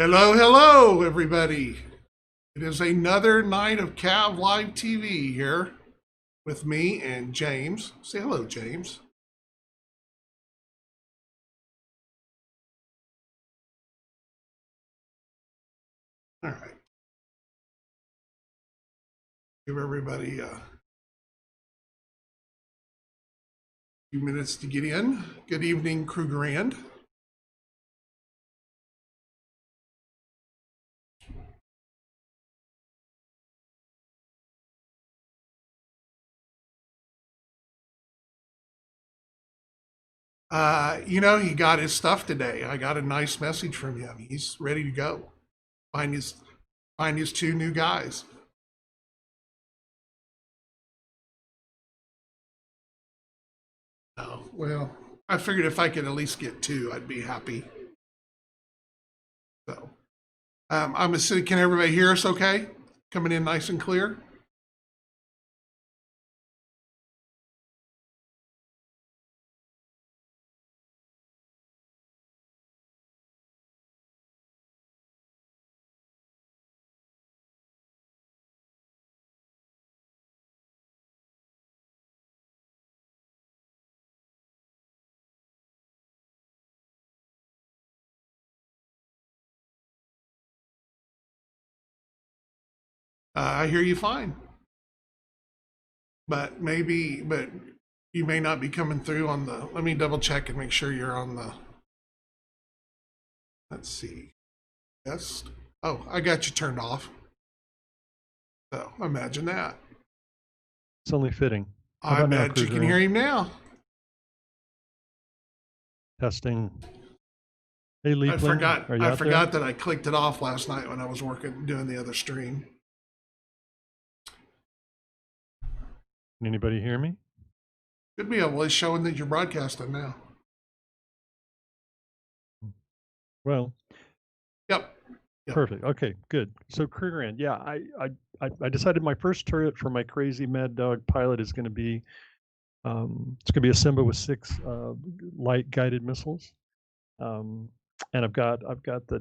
Hello, hello, everybody. It is another night of CAV Live TV here with me and James. Say hello, James. All right. Give everybody a few minutes to get in. Good evening, Crew Grand. He got his stuff today. I got a nice message from him. He's ready to go. Find his two new guys. Oh, well, I figured if I could at least get two, I'd be happy. So, I'm assuming, can everybody hear us okay? Coming in nice and clear? I hear you fine. But you may not be coming through on the, let me double check and make sure you're on the, let's see. Yes. Oh, I got you turned off. So imagine that. It's only fitting. I bet you can hear him now. Testing. Hey, Leapling, I forgot that I clicked it off last night when I was doing the other stream. Can anybody hear me? Should be able to showing that you're broadcasting now. Well. Yep. Perfect. Okay, good. So Crew Grand, yeah, I decided my first turret for my crazy Mad Dog pilot is going to be it's going to be a Simba with 6 light guided missiles, and I've got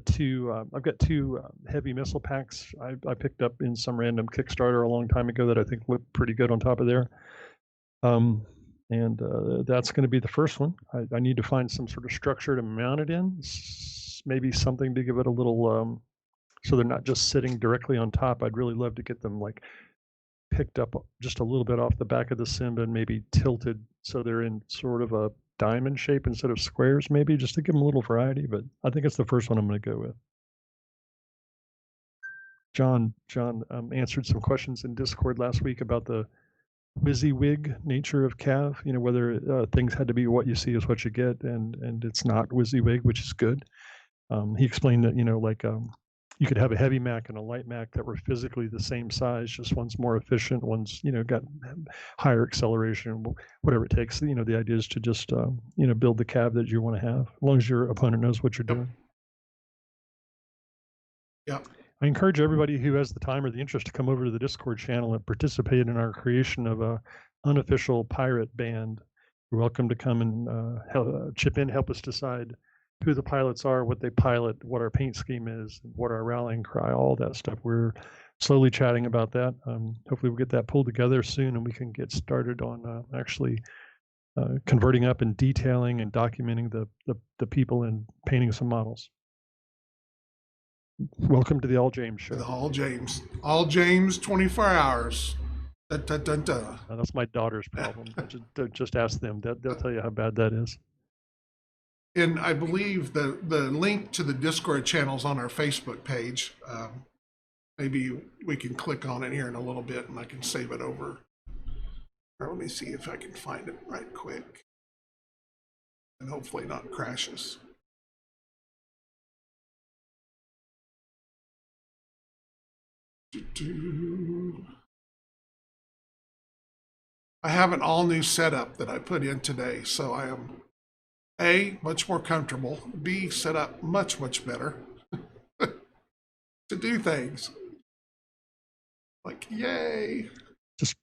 two heavy missile packs I picked up in some random Kickstarter a long time ago that I think look pretty good on top of there. That's going to be the first one. I need to find some sort of structure to mount it in, maybe something to give it a little so they're not just sitting directly on top. I'd really love to get them like picked up just a little bit off the back of the Simba and maybe tilted so they're in sort of a diamond shape instead of squares, maybe, just to give them a little variety. But I think it's the first one I'm going to go with. John answered some questions in Discord last week about the WYSIWYG nature of CAV, whether things had to be what you see is what you get, and it's not WYSIWYG, which is good. He explained that, you could have a heavy Mac and a light Mac that were physically the same size, just one's more efficient, one's, got higher acceleration, whatever it takes. The idea is to just, build the CAV that you want to have, as long as your opponent knows what you're doing. Yeah. I encourage everybody who has the time or the interest to come over to the Discord channel and participate in our creation of a unofficial pirate band. You're welcome to come and chip in, help us decide who the pilots are, what they pilot, what our paint scheme is, what our rallying cry, all that stuff. We're slowly chatting about that. Hopefully we'll get that pulled together soon and we can get started on actually converting up and detailing and documenting the people and painting some models. Welcome to the All James show. The All James 24 hours. Dun, dun, dun, dun. That's my daughter's problem. just ask them. They'll tell you how bad that is. And I believe the link to the Discord channel is on our Facebook page. Maybe we can click on it here in a little bit and I can save it over. Or let me see if I can find it right quick. And hopefully not crashes. I have an all new setup that I put in today, so I am A, much more comfortable, B, set up much better to do things. Like, yay. Just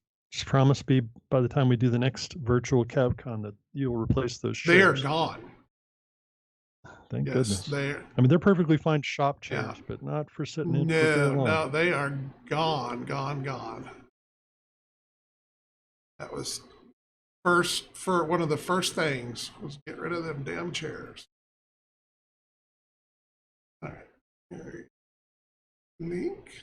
promise me by the time we do the next virtual CavCon that you'll replace those shares. They are gone. Thank Yes, goodness. they're, I mean, they're perfectly fine shop yeah. chairs, but not for sitting in for very long. No, they are gone, gone, gone. That was for one of the first things was get rid of them damn chairs. All right, here, link.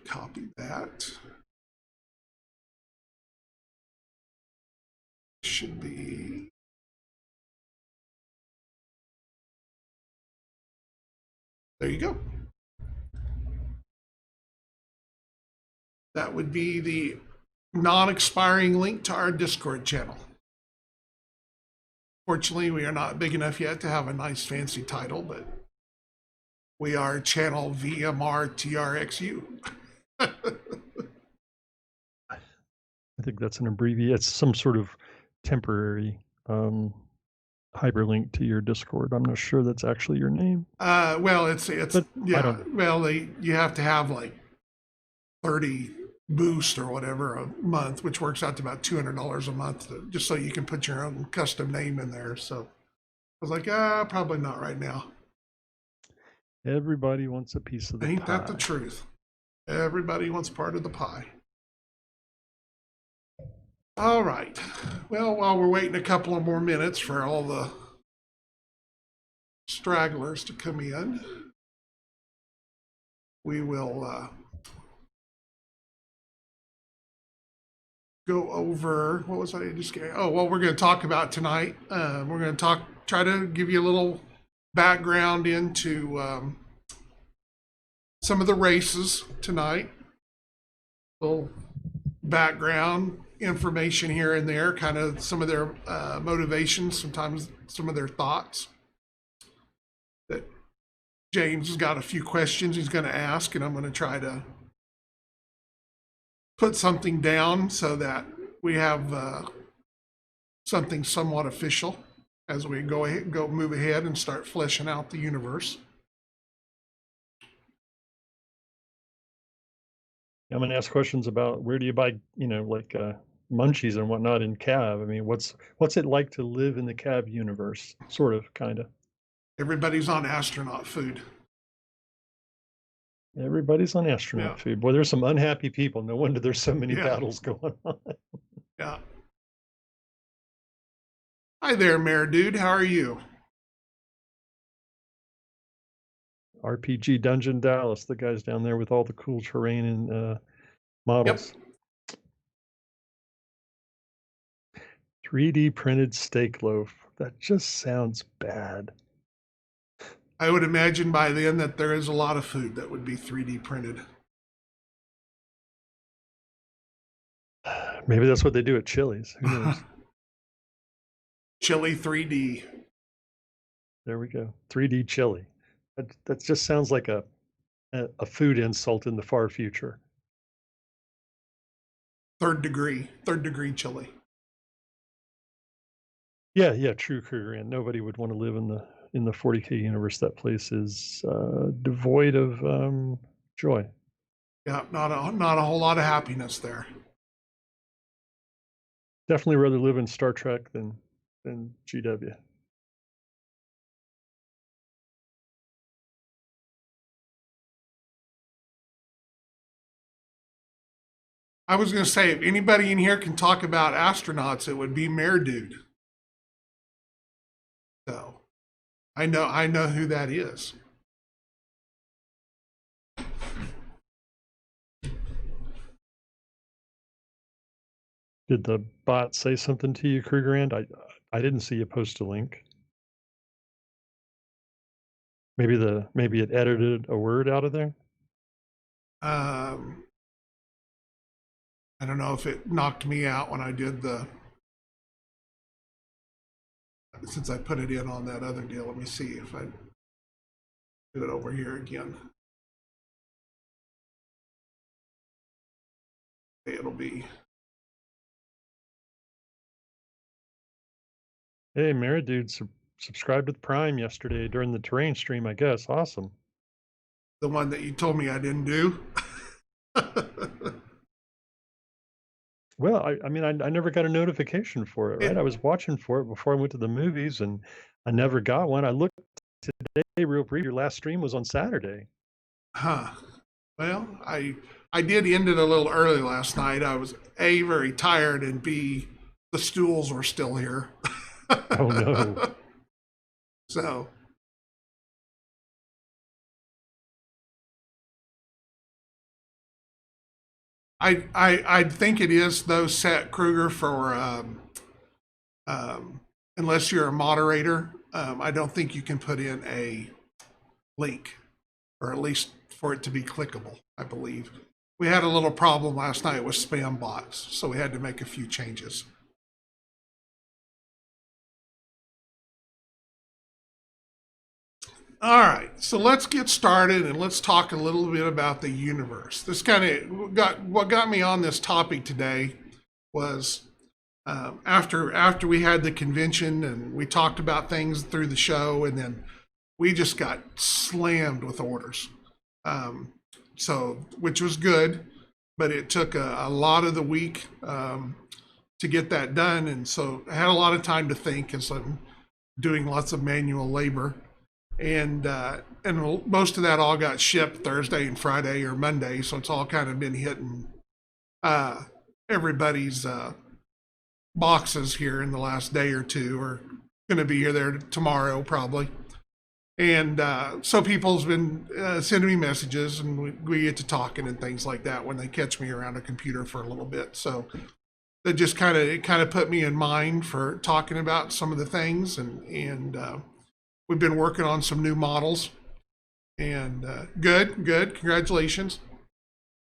Copy that. Should be. There you go. That would be the non-expiring link to our Discord channel. Fortunately, we are not big enough yet to have a nice fancy title, but we are channel VMRTRXU. I think that's an abbreviation. It's some sort of temporary hyperlink to your Discord. I'm not sure that's actually your name. Well, it's But yeah. Well, you have to have like 30 boost or whatever a month, which works out to about $200 a month, just so you can put your own custom name in there. So I was like, probably not right now. Everybody wants a piece of the Ain't pie. that the truth? Everybody wants part of the pie. All right. Well, while we're waiting a couple of more minutes for all the stragglers to come in, we will go over, what was I just getting? Oh, well, we're going to talk about tonight. We're going to try to give you a little background into some of the races tonight. A little background information here and there, kind of some of their motivations, sometimes some of their thoughts. That James has got a few questions he's going to ask, and I'm going to try to put something down so that we have something somewhat official as we move ahead and start fleshing out the universe. I'm going to ask questions about where do you buy, like munchies and whatnot in CAV. I mean, what's it like to live in the CAV universe? Sort of, kind of. Everybody's on astronaut food. Everybody's on astronaut food. Boy, there's some unhappy people. No wonder there's so many battles going on. Yeah. Hi there, Mayor Dude. How are you? RPG Dungeon Dallas, the guys down there with all the cool terrain and models. Yep. 3D printed steak loaf. That just sounds bad. I would imagine by then that there is a lot of food that would be 3D printed. Maybe that's what they do at Chili's. Who knows? Chili 3D. There we go. 3D chili. That just sounds like a food insult in the far future. Third degree chili. Yeah, true, Kruger. Nobody would want to live in the 40K universe. That place is devoid of joy. Yeah, not a whole lot of happiness there. Definitely rather live in Star Trek than GW. I was going to say, if anybody in here can talk about astronauts, it would be Mayor Dude. So, I know who that is. Did the bot say something to you, Kruger? I didn't see you post a link. Maybe it edited a word out of there. I don't know if it knocked me out when I did since I put it in on that other deal. Let me see if I do it over here again. It'll be. Hey, Meridude subscribed to the Prime yesterday during the terrain stream, I guess. Awesome. The one that you told me I didn't do. Well, I mean, I never got a notification for it, right? It, I was watching for it before I went to the movies, and I never got one. I looked today real brief. Your last stream was on Saturday. huh. Well, I did end it a little early last night. I was A, very tired, and B, the stools were still here. Oh no. So I think it is though, Set Kruger, for unless you're a moderator, I don't think you can put in a link, or at least for it to be clickable, I believe. We had a little problem last night with spam bots, so we had to make a few changes. All right, so let's get started and let's talk a little bit about the universe. This kind of what got me on this topic today was after we had the convention and we talked about things through the show, and then we just got slammed with orders. So which was good, but it took a lot of the week to get that done, and so I had a lot of time to think as I'm doing lots of manual labor. And most of that all got shipped Thursday and Friday or Monday, so it's all kind of been hitting everybody's boxes here in the last day or two, or going to be here there tomorrow probably. And so people's been sending me messages, and we get to talking and things like that when they catch me around a computer for a little bit. So that just kind of put me in mind for talking about some of the things, and we've been working on some new models, and good. Congratulations.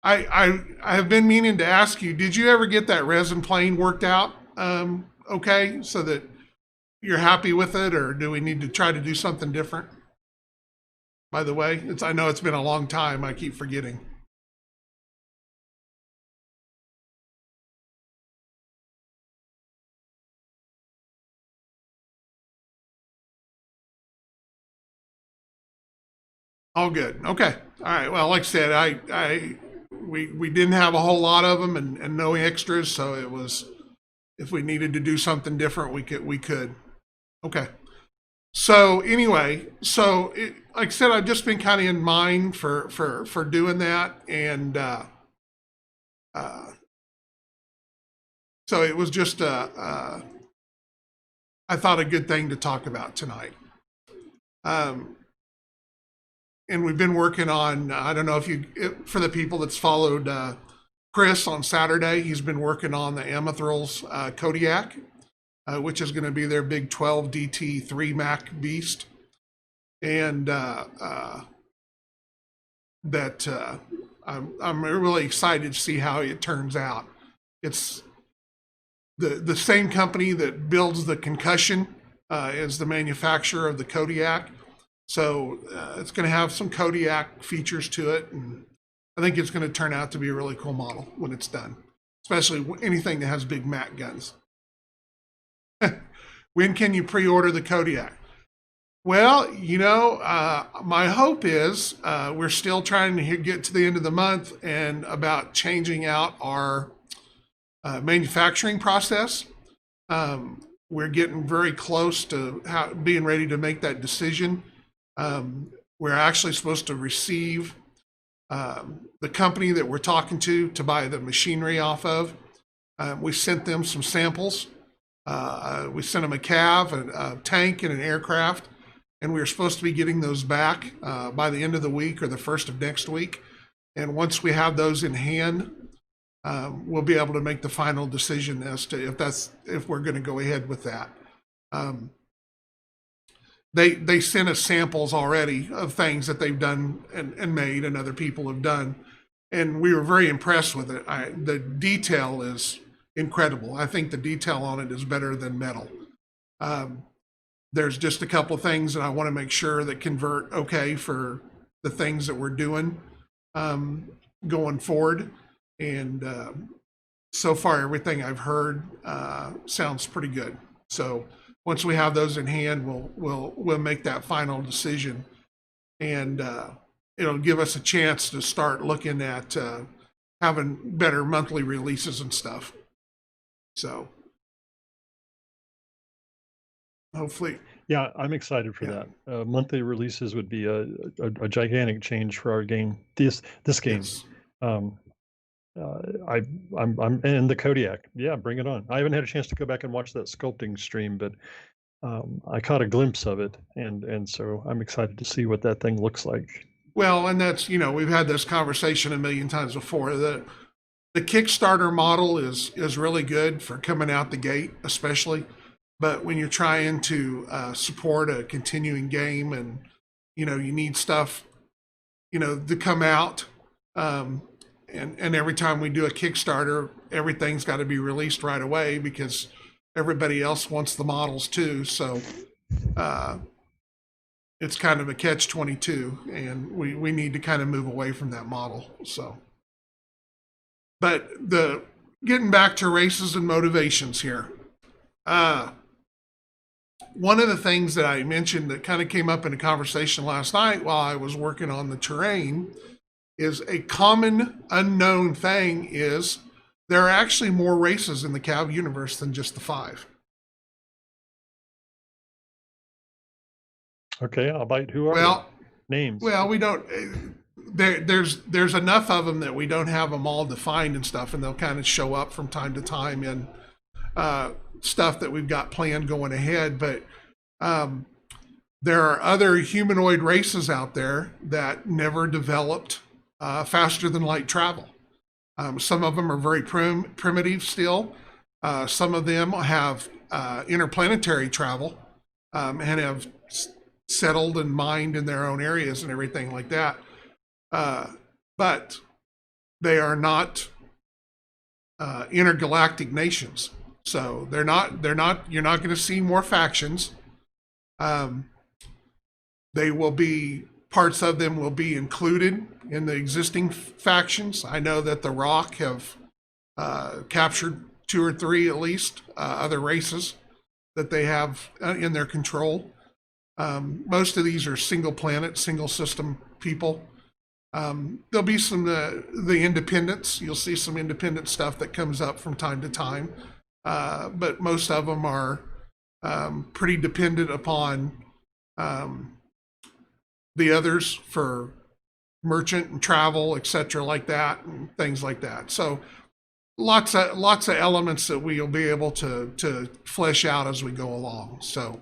I have been meaning to ask you, did you ever get that resin plane worked out? Okay, so that you're happy with it, or do we need to try to do something different? By the way, I know it's been a long time. I keep forgetting. All good. Okay. All right. Well, like I said, we didn't have a whole lot of them, and no extras, so it was, if we needed to do something different, we could. Okay. So anyway, like I said, I've just been kind of in mind for doing that, and so it was just I thought a good thing to talk about tonight. And we've been working on, I don't know for the people that's followed Chris on Saturday, he's been working on the Amethryl's Kodiak, which is going to be their big 12 DT3 Mac beast. And I'm really excited to see how it turns out. It's the same company that builds the Concussion as the manufacturer of the Kodiak. So it's going to have some Kodiak features to it, and I think it's going to turn out to be a really cool model when it's done, especially anything that has big Mac guns. When can you pre-order the Kodiak? Well, my hope is we're still trying to get to the end of the month and about changing out our manufacturing process. We're getting very close to being ready to make that decision. We're actually supposed to receive the company that we're talking to buy the machinery off of. We sent them some samples. We sent them a CAV, a tank, and an aircraft, and we were supposed to be getting those back by the end of the week or the first of next week. And once we have those in hand, we'll be able to make the final decision as to if we're going to go ahead with that. They sent us samples already of things that they've done and made, and other people have done, and we were very impressed with it. The detail is incredible. I think the detail on it is better than metal. There's just a couple of things that I want to make sure that convert okay for the things that we're doing going forward, and so far everything I've heard sounds pretty good. So once we have those in hand, we'll make that final decision, and it'll give us a chance to start looking at having better monthly releases and stuff. So hopefully, Yeah, I'm excited for yeah, that. Monthly releases would be a gigantic change for our game. This game. yes. Um, I'm and the Kodiak. Yeah, bring it on. I haven't had a chance to go back and watch that sculpting stream, but I caught a glimpse of it, and so I'm excited to see what that thing looks like. Well, and that's, we've had this conversation a million times before. The Kickstarter model is really good for coming out the gate, especially. But when you're trying to support a continuing game, and you need stuff, to come out, and every time we do a Kickstarter, everything's got to be released right away because everybody else wants the models too. So it's kind of a catch-22, and we need to kind of move away from that model. So, but getting back to races and motivations here. One of the things that I mentioned that kind of came up in a conversation last night while I was working on the terrain is a common unknown thing is there are actually more races in the CAV universe than just the 5. Okay, I'll bite. Who are Well, they? Names. well, we don't. There's enough of them that we don't have them all defined and stuff, and they'll kind of show up from time to time in stuff that we've got planned going ahead. But there are other humanoid races out there that never developed faster than light travel. Some of them are very primitive still. Some of them have interplanetary travel and have settled and mined in their own areas and everything like that. But they are not intergalactic nations. So you're not going to see more factions. They will be, parts of them will be included in the existing factions. I know that the Rock have captured 2 or 3 at least other races that they have in their control. Most of these are single planet, single system people. There'll be some the independents. You'll see some independent stuff that comes up from time to time, but most of them are pretty dependent upon the others for merchant and travel, etc., like that, and things like that. So lots of elements that we'll be able to flesh out as we go along. So.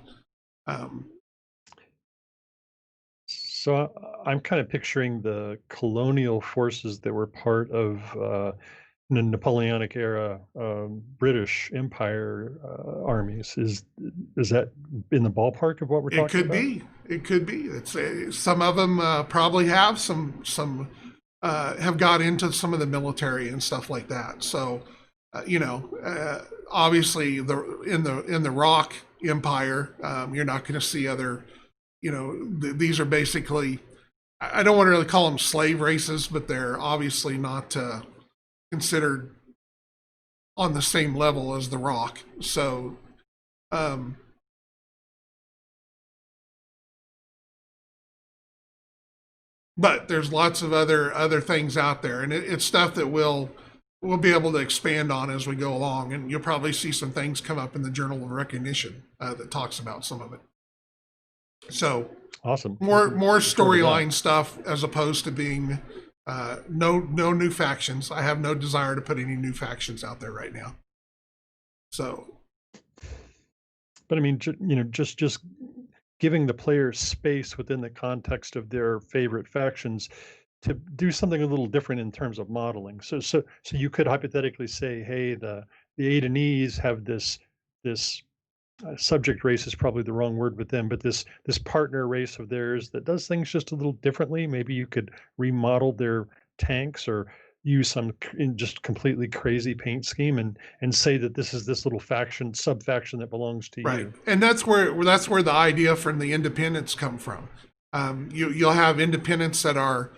So I'm kind of picturing the colonial forces that were part of the Napoleonic era British Empire armies. Is that in the ballpark of what we're It talking could about? be. It could be. It's some of them probably have some have got into some of the military and stuff like that. So, obviously in the Rock Empire, you're not going to see other. These are basically. I don't want to really call them slave races, but they're obviously not considered on the same level as the Rock. So. But there's lots of other things out there, and it's stuff that we'll be able to expand on as we go along, and you'll probably see some things come up in the Journal of Recognition that talks about some of it. So Awesome. more Looking forward to that. storyline stuff as opposed to being no new factions. I have no desire to put any new factions out there right now. So, But I mean, just giving the player space within the context of their favorite factions to do something a little different in terms of modeling. So you could hypothetically say, hey, the Adenese have this subject race is probably the wrong word with them, but this partner race of theirs that does things just a little differently. Maybe you could remodel their tanks or use some just completely crazy paint scheme and say that this is this little faction, sub faction that belongs to right, you. and that's where the idea from the independents come from. You'll have independents that are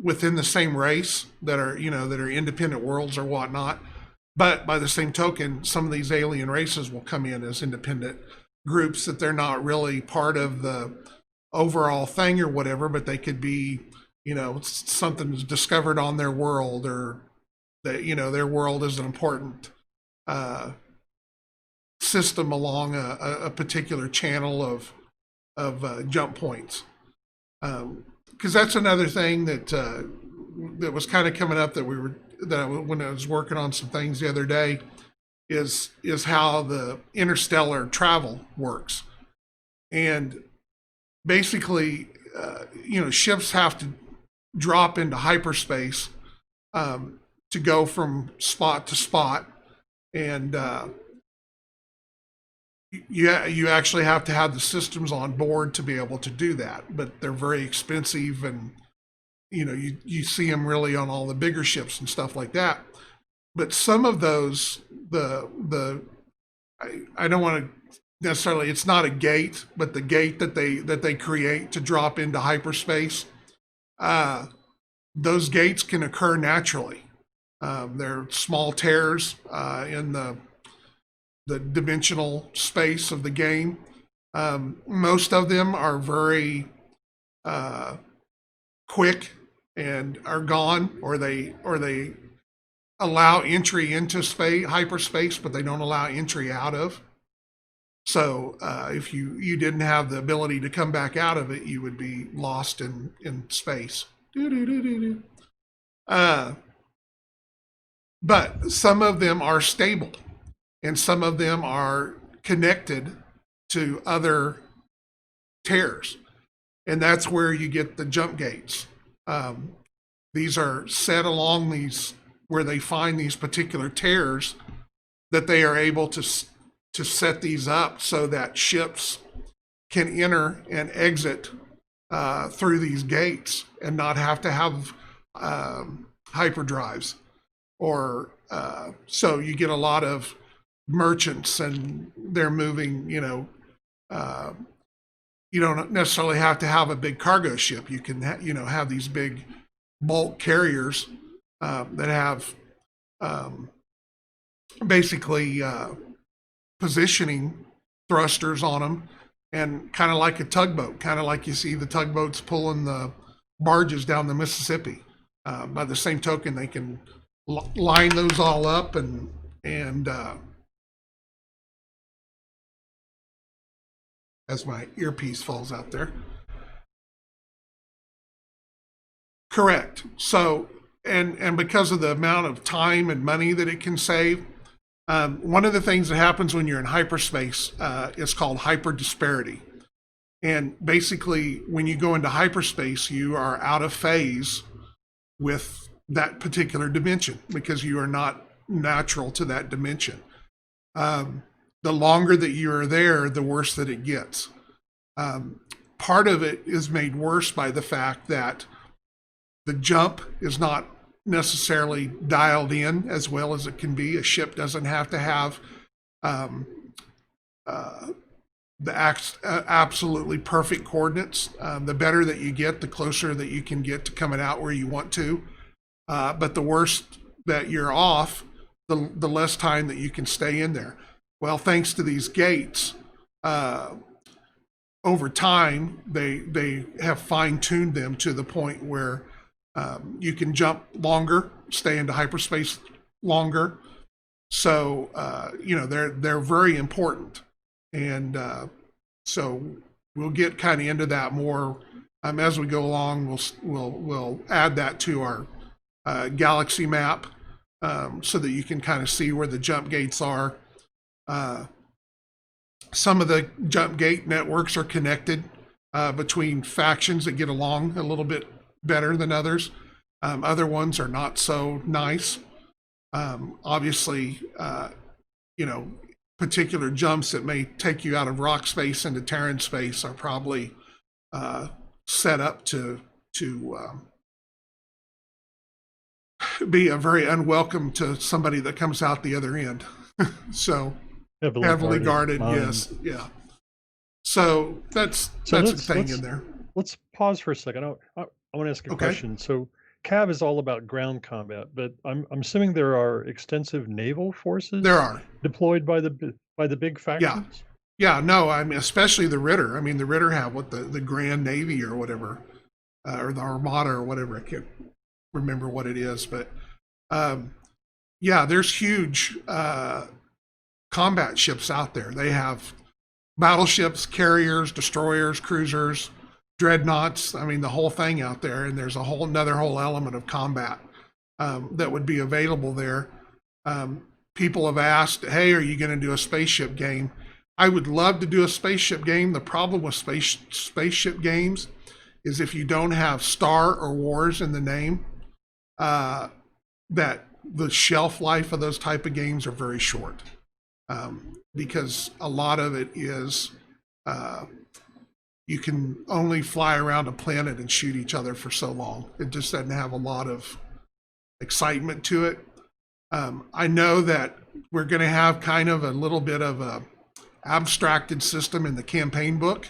within the same race that are independent worlds or whatnot. But by the same token, some of these alien races will come in as independent groups that they're not really part of the overall thing or whatever, but they could be, something discovered on their world, or that, their world is an important system along a particular channel of jump points. Because that's another thing that that was kind of coming up that when I was working on some things the other day is how the interstellar travel works. And basically, ships have to drop into hyperspace to go from spot to spot, and you actually have to have the systems on board to be able to do that. But they're very expensive, and you see them really on all the bigger ships and stuff like that. But some of those, I don't want to necessarily, it's not a gate, but the gate that they create to drop into hyperspace, those gates can occur naturally. They're small tears in the dimensional space of the game. Most of them are very quick and are gone, or they allow entry into hyperspace, but they don't allow entry out of. So if you didn't have the ability to come back out of it, you would be lost in space. But some of them are stable, and some of them are connected to other tears. And that's where you get the jump gates. These are set along these, where they find these particular tears, that they are able to set these up so that ships can enter and exit through these gates and not have to have hyperdrives. Or so you get a lot of merchants, and they're moving, you don't necessarily have to have a big cargo ship. You can have these big bulk carriers that have basically positioning thrusters on them, and kind of like a tugboat, kind of like you see the tugboats pulling the barges down the Mississippi. By the same token, they can line those all up and as my earpiece falls out there. Correct. So, and because of the amount of time and money that it can save, one of the things that happens when you're in hyperspace is called hyperdisparity. And basically, when you go into hyperspace, you are out of phase with that particular dimension because you are not natural to that dimension. The longer that you are there, the worse that it gets. Part of it is made worse by the fact that the jump is not necessarily dialed in as well as it can be. A ship doesn't have to have the absolutely perfect coordinates. The better that you get, the closer that you can get to coming out where you want to. But the worse that you're off, the less time that you can stay in there. Well, thanks to these gates, over time, they have fine-tuned them to the point where you can jump longer, stay into hyperspace longer. So they're very important, and so we'll get kind of into that more as we go along. We'll add that to our galaxy map so that you can kind of see where the jump gates are. Some of the jump gate networks are connected between factions that get along a little bit better than others. Other ones are not so nice. Obviously, particular jumps that may take you out of rock space into Terran space are probably set up to be a very unwelcome to somebody that comes out the other end. So heavily guarded, yes, yeah. So that's a thing in there. Let's pause for a second. I want to ask a question. So CAV is all about ground combat, but I'm assuming there are extensive naval forces. There are deployed by the big factions. Yeah. No, I mean, especially the Ritter. I mean, the Ritter have what the Grand Navy or whatever, or the Armada or whatever. I can't remember what it is, but Yeah, there's huge combat ships out there. They have battleships, carriers, destroyers, cruisers, dreadnoughts. I mean, the whole thing out there. And there's a whole element of combat that would be available there. People have asked, hey, are you going to do a spaceship game? I would love to do a spaceship game. The problem with spaceship games is if you don't have Star or Wars in the name, that the shelf life of those type of games are very short. Because a lot of it is you can only fly around a planet and shoot each other for so long. It just doesn't have a lot of excitement to it. I know that we're going to have kind of a little bit of a abstracted system in the campaign book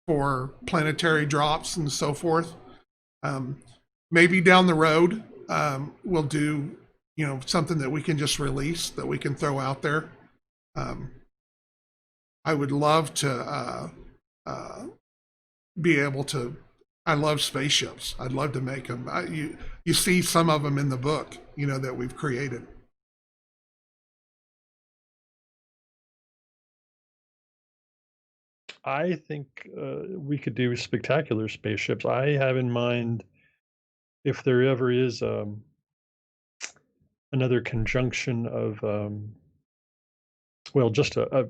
for planetary drops and so forth. Maybe down the road, we'll do, something that we can just release, that we can throw out there. I would love to be able to. I love spaceships. I'd love to make them. You see some of them in the book, that we've created. I think we could do spectacular spaceships. I have in mind, if there ever is another conjunction of, just a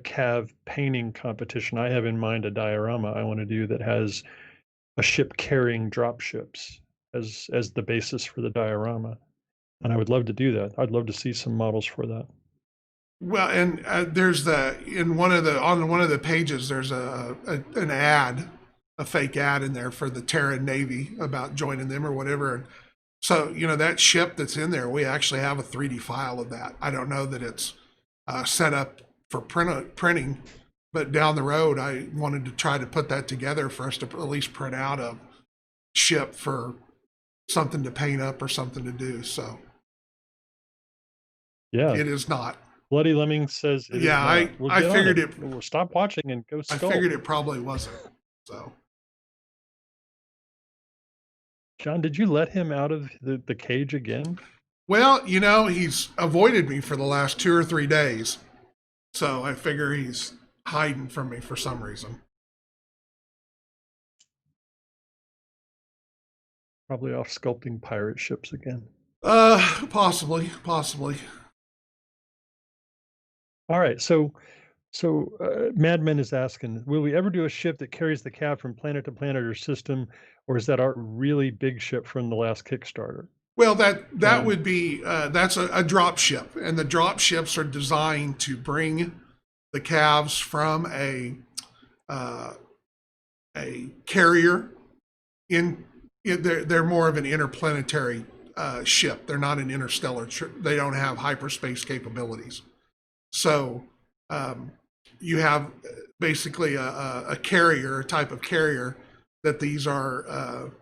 CAV painting competition. I have in mind a diorama I want to do that has a ship carrying drop ships as the basis for the diorama, and I would love to do that. I'd love to see some models for that. Well, and there's on one of the pages, there's an ad, a fake ad in there for the Terran Navy about joining them or whatever. And so, that ship that's in there, we actually have a 3D file of that. I don't know that it's set up for printing, but down the road, I wanted to try to put that together for us to at least print out a ship for something to paint up or something to do. So, yeah, it is not. Bloody Lemming says it yeah, is not. I figured it. We'll stop watching and go sculpt. I figured it probably wasn't. So, John, did you let him out of the cage again? Well, he's avoided me for the last 2 or 3 days. So I figure he's hiding from me for some reason. Probably off sculpting pirate ships again. Possibly. All right, so Madman is asking, will we ever do a ship that carries the CAV from planet to planet or system, or is that our really big ship from the last Kickstarter? Well, that would be that's a drop ship, and the drop ships are designed to bring the CAVs from a carrier in. They're more of an interplanetary ship. They're not an interstellar. They don't have hyperspace capabilities. So you have basically a carrier, a type of carrier that these are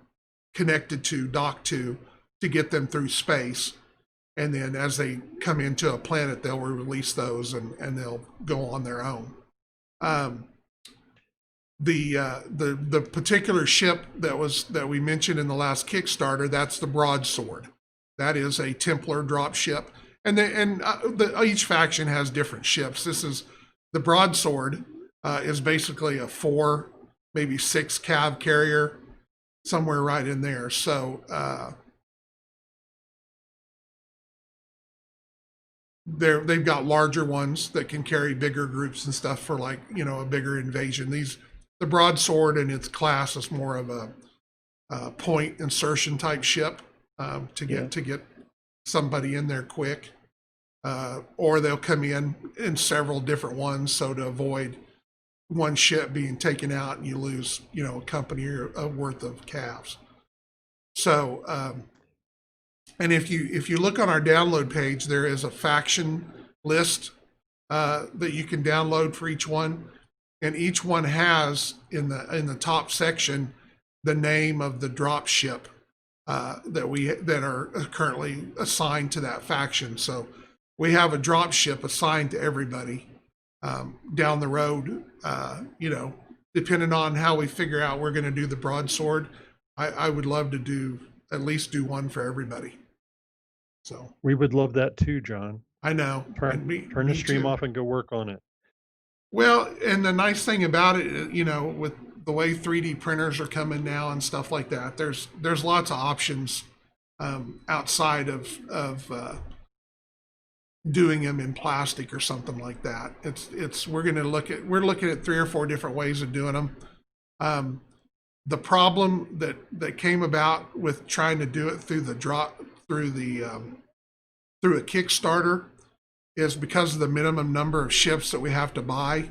connected to, docked to get them through space. And then as they come into a planet, they'll release those and they'll go on their own. The particular ship that we mentioned in the last Kickstarter, that's the Broadsword. That is a Templar drop ship. And each faction has different ships. This is the Broadsword is basically a 4, maybe 6 CAV carrier, somewhere right in there. So they've got larger ones that can carry bigger groups and stuff for a bigger invasion. The Broadsword in its class is more of a point insertion type ship to get somebody in there quick, or they'll come in several different ones, so to avoid one ship being taken out and you lose a company worth of CAVs. So and if you look on our download page, there is a faction list that you can download for each one, and each one has in the top section the name of the drop ship that are currently assigned to that faction. So we have a drop ship assigned to everybody. Down the road, depending on how we figure out we're going to do the Broadsword, I would love to at least do one for everybody. So We would love that too, John. I know. Turn the stream off and go work on it. Well, and the nice thing about it, with the way 3D printers are coming now and stuff like that, there's lots of options outside of doing them in plastic or something like that. We're looking at 3 or 4 different ways of doing them. The problem that came about with trying to do it through a Kickstarter is because of the minimum number of ships that we have to buy.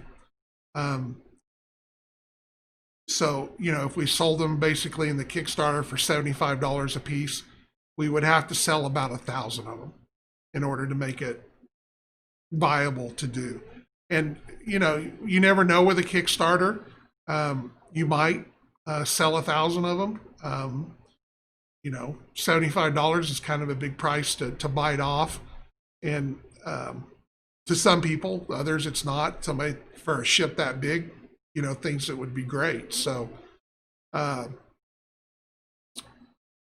So, if we sold them basically in the Kickstarter for $75 a piece, we would have to sell about 1,000 of them in order to make it viable to do. And, you never know with a Kickstarter. You might sell 1,000 of them. $75 is kind of a big price to bite off. And to some people, others it's not. Somebody for a ship that big, thinks it would be great. So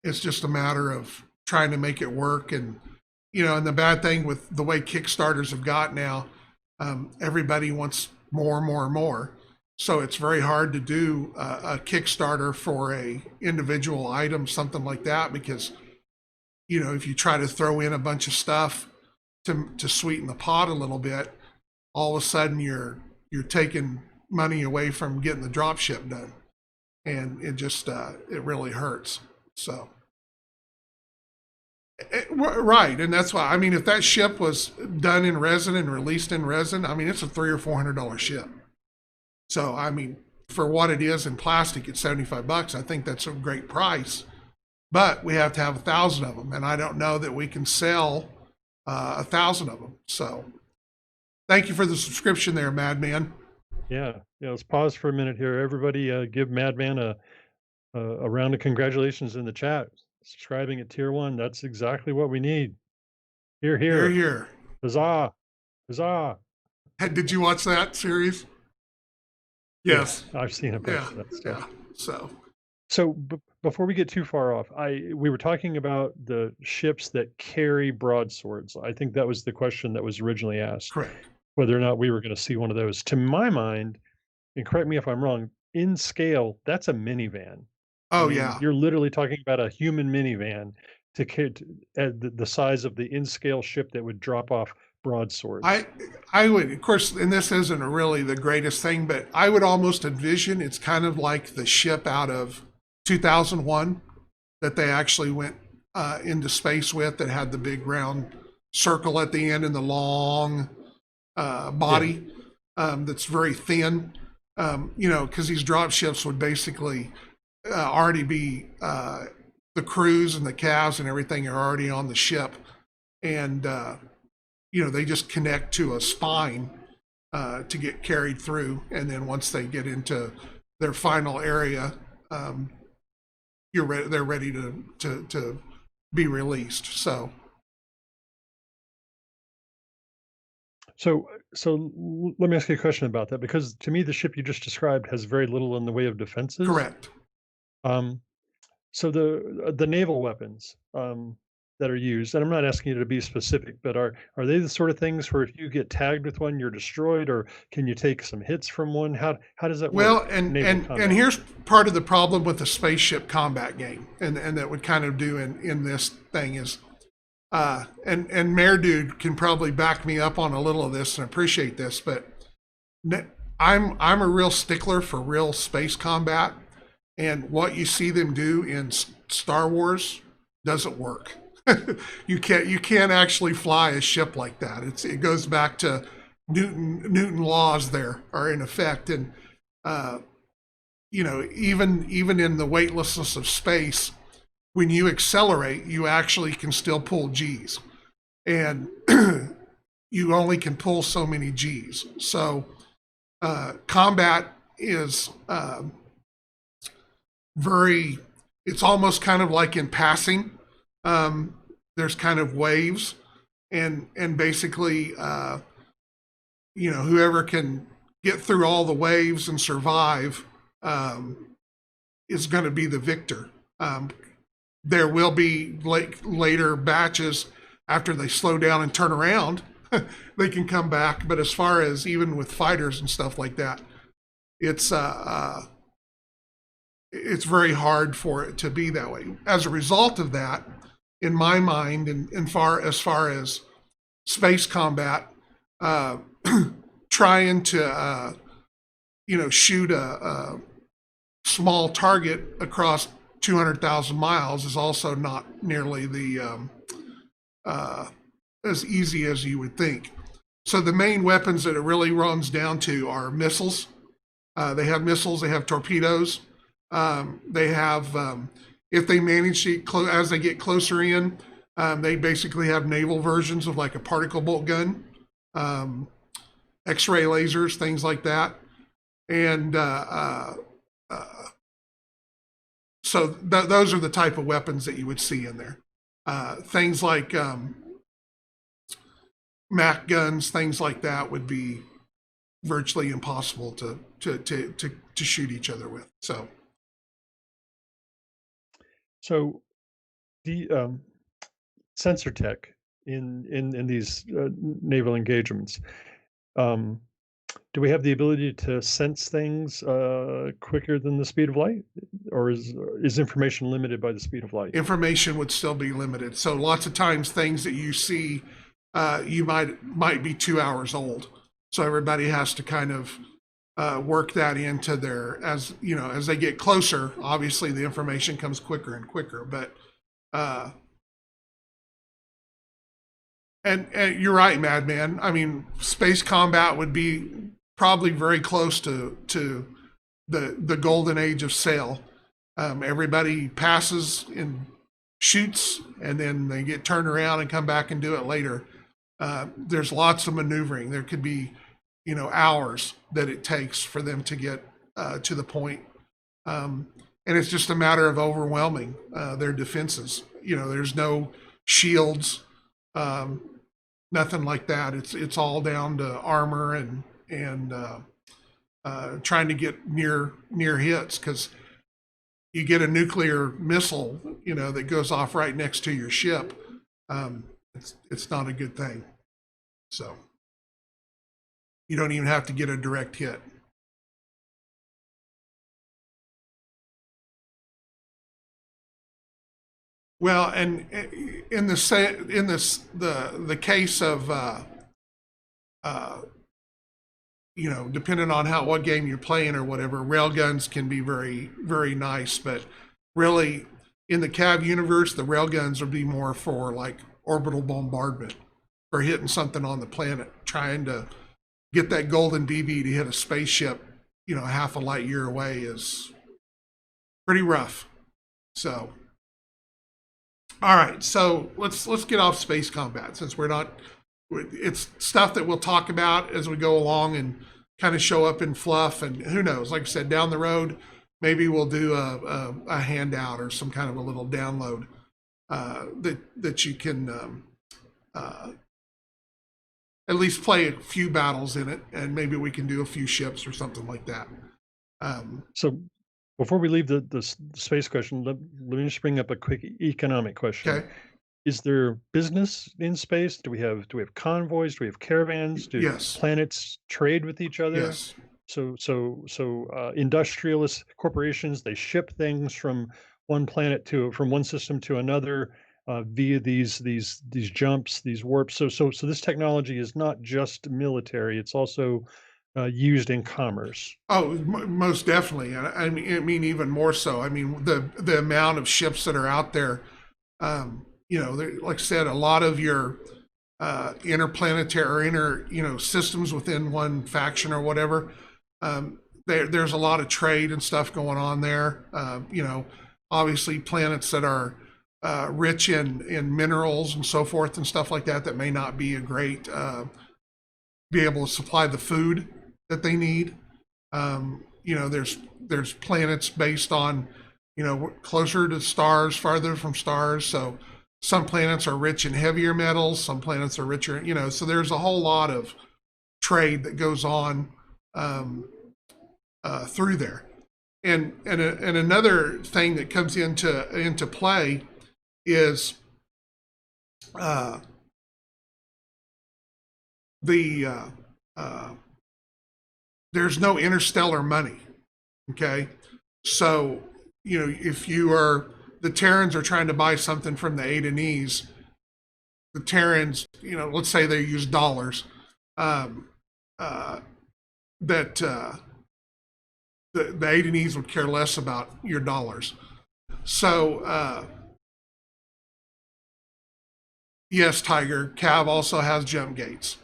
it's just a matter of trying to make it work. And and the bad thing with the way Kickstarters have got now, everybody wants more and more and more. So it's very hard to do a Kickstarter for a individual item, something like that, because if you try to throw in a bunch of stuff to sweeten the pot a little bit, all of a sudden you're taking money away from getting the drop ship done, and it just it really hurts. So right, and that's why if that ship was done in resin and released in resin, it's a $300 or $400 ship. So for what it is in plastic, it's $75. I think that's a great price, but we have to have 1,000 of them, and I don't know that we can sell 1,000 of them. So thank you for the subscription there, Madman. Yeah. Let's pause for a minute here. Everybody, give Madman a round of congratulations in the chat. Subscribing at tier 1. That's exactly what we need. Here, here. Here, here. Huzzah! Huzzah! Did you watch that series? Yes. I've seen a bunch of that stuff. Yeah. So before we get too far off, we were talking about the ships that carry broadswords. I think that was the question that was originally asked. Correct. Whether or not we were going to see one of those. To my mind, and correct me if I'm wrong, in scale, that's a minivan. Oh, yeah. You're literally talking about a human minivan to the size of the in-scale ship that would drop off broadswords. I would, of course, and this isn't really the greatest thing, but I would almost envision it's kind of like the ship out of 2001 that they actually went into space with, that had the big round circle at the end and the long body that's very thin. Because these drop ships would basically already be the crews and the CAVs and everything are already on the ship, and they just connect to a spine to get carried through, and then once they get into their final area, they're ready to be released. So let me ask you a question about that, because to me the ship you just described has very little in the way of defenses. correct. So the naval weapons that are used, and I'm not asking you to be specific, but are they the sort of things where if you get tagged with one, you're destroyed, or can you take some hits from one? How does that work? Well, and here's part of the problem with the spaceship combat game, and that would kind of do in this thing is, and Mayor Dude can probably back me up on a little of this and appreciate this, but I'm a real stickler for real space combat, and what you see them do in Star Wars doesn't work. You can't actually fly a ship like that. It goes back to Newton laws there are in effect, and even in the weightlessness of space, when you accelerate, you actually can still pull G's, and you only can pull so many G's. So combat is it's almost kind of like in passing. There's kind of waves, and basically, whoever can get through all the waves and survive is going to be the victor. There will be later batches after they slow down and turn around, they can come back. But as far as even with fighters and stuff like that, it's very hard for it to be that way. As a result of that, in my mind, and as far as space combat, trying to shoot a small target across 200,000 miles is also not nearly as easy as you would think. So the main weapons that it really runs down to are missiles. They have missiles, they have torpedoes. They have, if they manage to, as they get closer in, they basically have naval versions of like a particle bolt gun, X-ray lasers, things like that. And so those are the type of weapons that you would see in there. Things like mech guns, things like that would be virtually impossible to shoot each other with. So the sensor tech in these naval engagements, do we have the ability to sense things quicker than the speed of light, or is information limited by the speed of light? Information would still be limited. So lots of times things that you see, you might be 2 hours old. So everybody has to kind of work that into their, as they get closer, obviously the information comes quicker and quicker. But and you're right, Madman. I mean, space combat would be probably very close to the golden age of sail. Everybody passes and shoots, and then they get turned around and come back and do it later. There's lots of maneuvering. There could be, hours that it takes for them to get to the point. And it's just a matter of overwhelming their defenses. There's no shields, nothing like that. It's all down to armor and trying to get near hits, because you get a nuclear missile, that goes off right next to your ship. It's not a good thing. So you don't even have to get a direct hit. Well, and in the case of depending on what game you're playing or whatever, railguns can be very, very nice. But really, in the CAV universe, the railguns would be more for like orbital bombardment, or hitting something on the planet, trying to get that golden BB to hit a spaceship, half a light year away is pretty rough. So, all right, so let's get off space combat, since we're not. It's stuff that we'll talk about as we go along and kind of show up in fluff. And who knows? Like I said, down the road, maybe we'll do a handout or some kind of a little download that you can at least play a few battles in it, and maybe we can do a few ships or something like that. So before we leave the space question, let me just bring up a quick economic question. Okay. Is there business in space? Do we have convoys? Do we have caravans? Do Yes. planets trade with each other? Yes. So industrialist corporations, they ship things from one planet from one system to another via these jumps, these warps. So this technology is not just military; it's also used in commerce. Oh, most definitely. I mean, even more so. I mean, the amount of ships that are out there. Like I said, a lot of your interplanetary or systems within one faction or whatever. There's a lot of trade and stuff going on there. Obviously planets that are rich in minerals and so forth and stuff like that may not be a great be able to supply the food that they need. There's planets based on closer to stars, farther from stars. So some planets are rich in heavier metals, some planets are richer, so there's a whole lot of trade that goes on through there. And another thing that comes into play is the there's no interstellar money. Okay, so if the Terrans are trying to buy something from the Adenese, the Terrans, let's say they use dollars, um, that the Adenese would care less about your dollars. So yes, Tiger, CAV also has jump gates,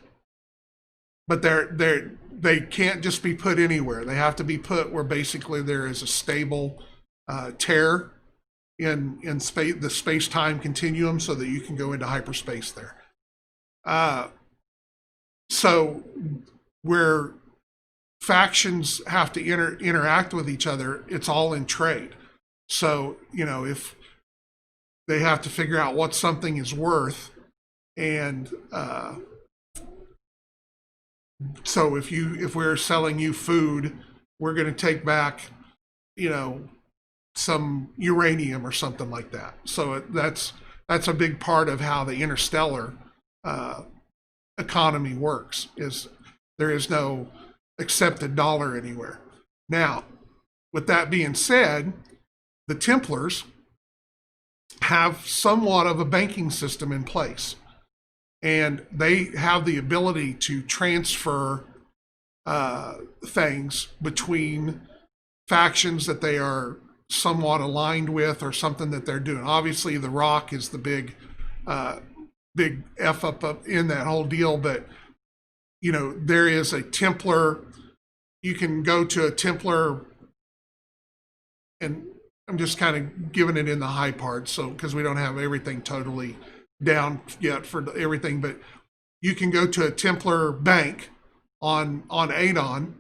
but they can't just be put anywhere. They have to be put where basically there is a stable tear in space, the space-time continuum, so that you can go into hyperspace there. So where factions have to interact with each other, it's all in trade. So if they have to figure out what something is worth, and so if we're selling you food, we're going to take back some uranium or something like that. So that's a big part of how the interstellar economy works. Is there is no accepted dollar anywhere. Now, with that being said, the Templars have somewhat of a banking system in place, and they have the ability to transfer things between factions that they are somewhat aligned with, or something that they're doing. Obviously, the Rock is the big F up in that whole deal, but there is a Templar. You can go to a Templar, and I'm just kind of giving it in the high part, so because we don't have everything totally down yet for everything, but you can go to a Templar bank on Adon,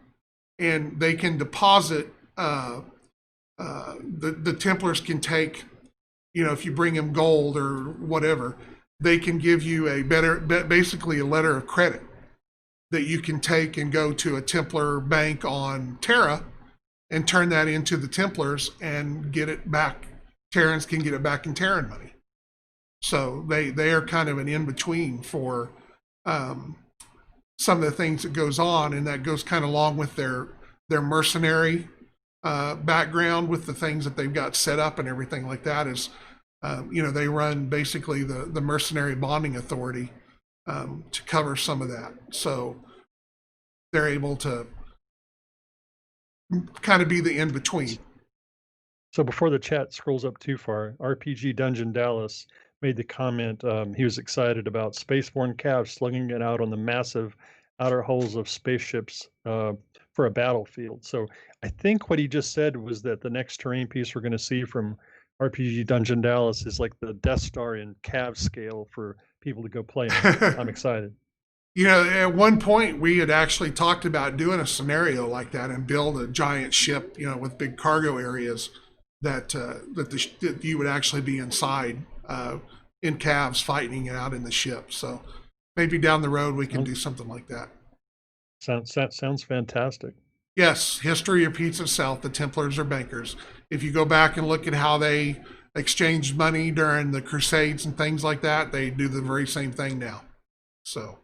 and they can deposit. The Templars can take, if you bring them gold or whatever, they can give you basically a letter of credit that you can take and go to a Templar bank on Terra and turn that into the Templars and get it back. Terrans can get it back in Terran money. So they are kind of an in-between for some of the things that goes on, and that goes kind of along with their mercenary background, with the things that they've got set up and everything like that. Is they run basically the mercenary bonding authority to cover some of that, so they're able to kind of be the in-between. So before the chat scrolls up too far, RPG Dungeon Dallas made the comment he was excited about spaceborne CAV slugging it out on the massive outer hulls of spaceships for a battlefield. So I think what he just said was that the next terrain piece we're going to see from RPG Dungeon Dallas is like the Death Star in CAV scale for people to go play on. I'm excited. At one point we had actually talked about doing a scenario like that and build a giant ship, with big cargo areas that that you would actually be inside in CAVs fighting it out in the ship. So maybe down the road we can do something like that. Sounds fantastic. Yes, history repeats itself. The Templars are bankers. If you go back and look at how they exchanged money during the Crusades and things like that, they do the very same thing now. So.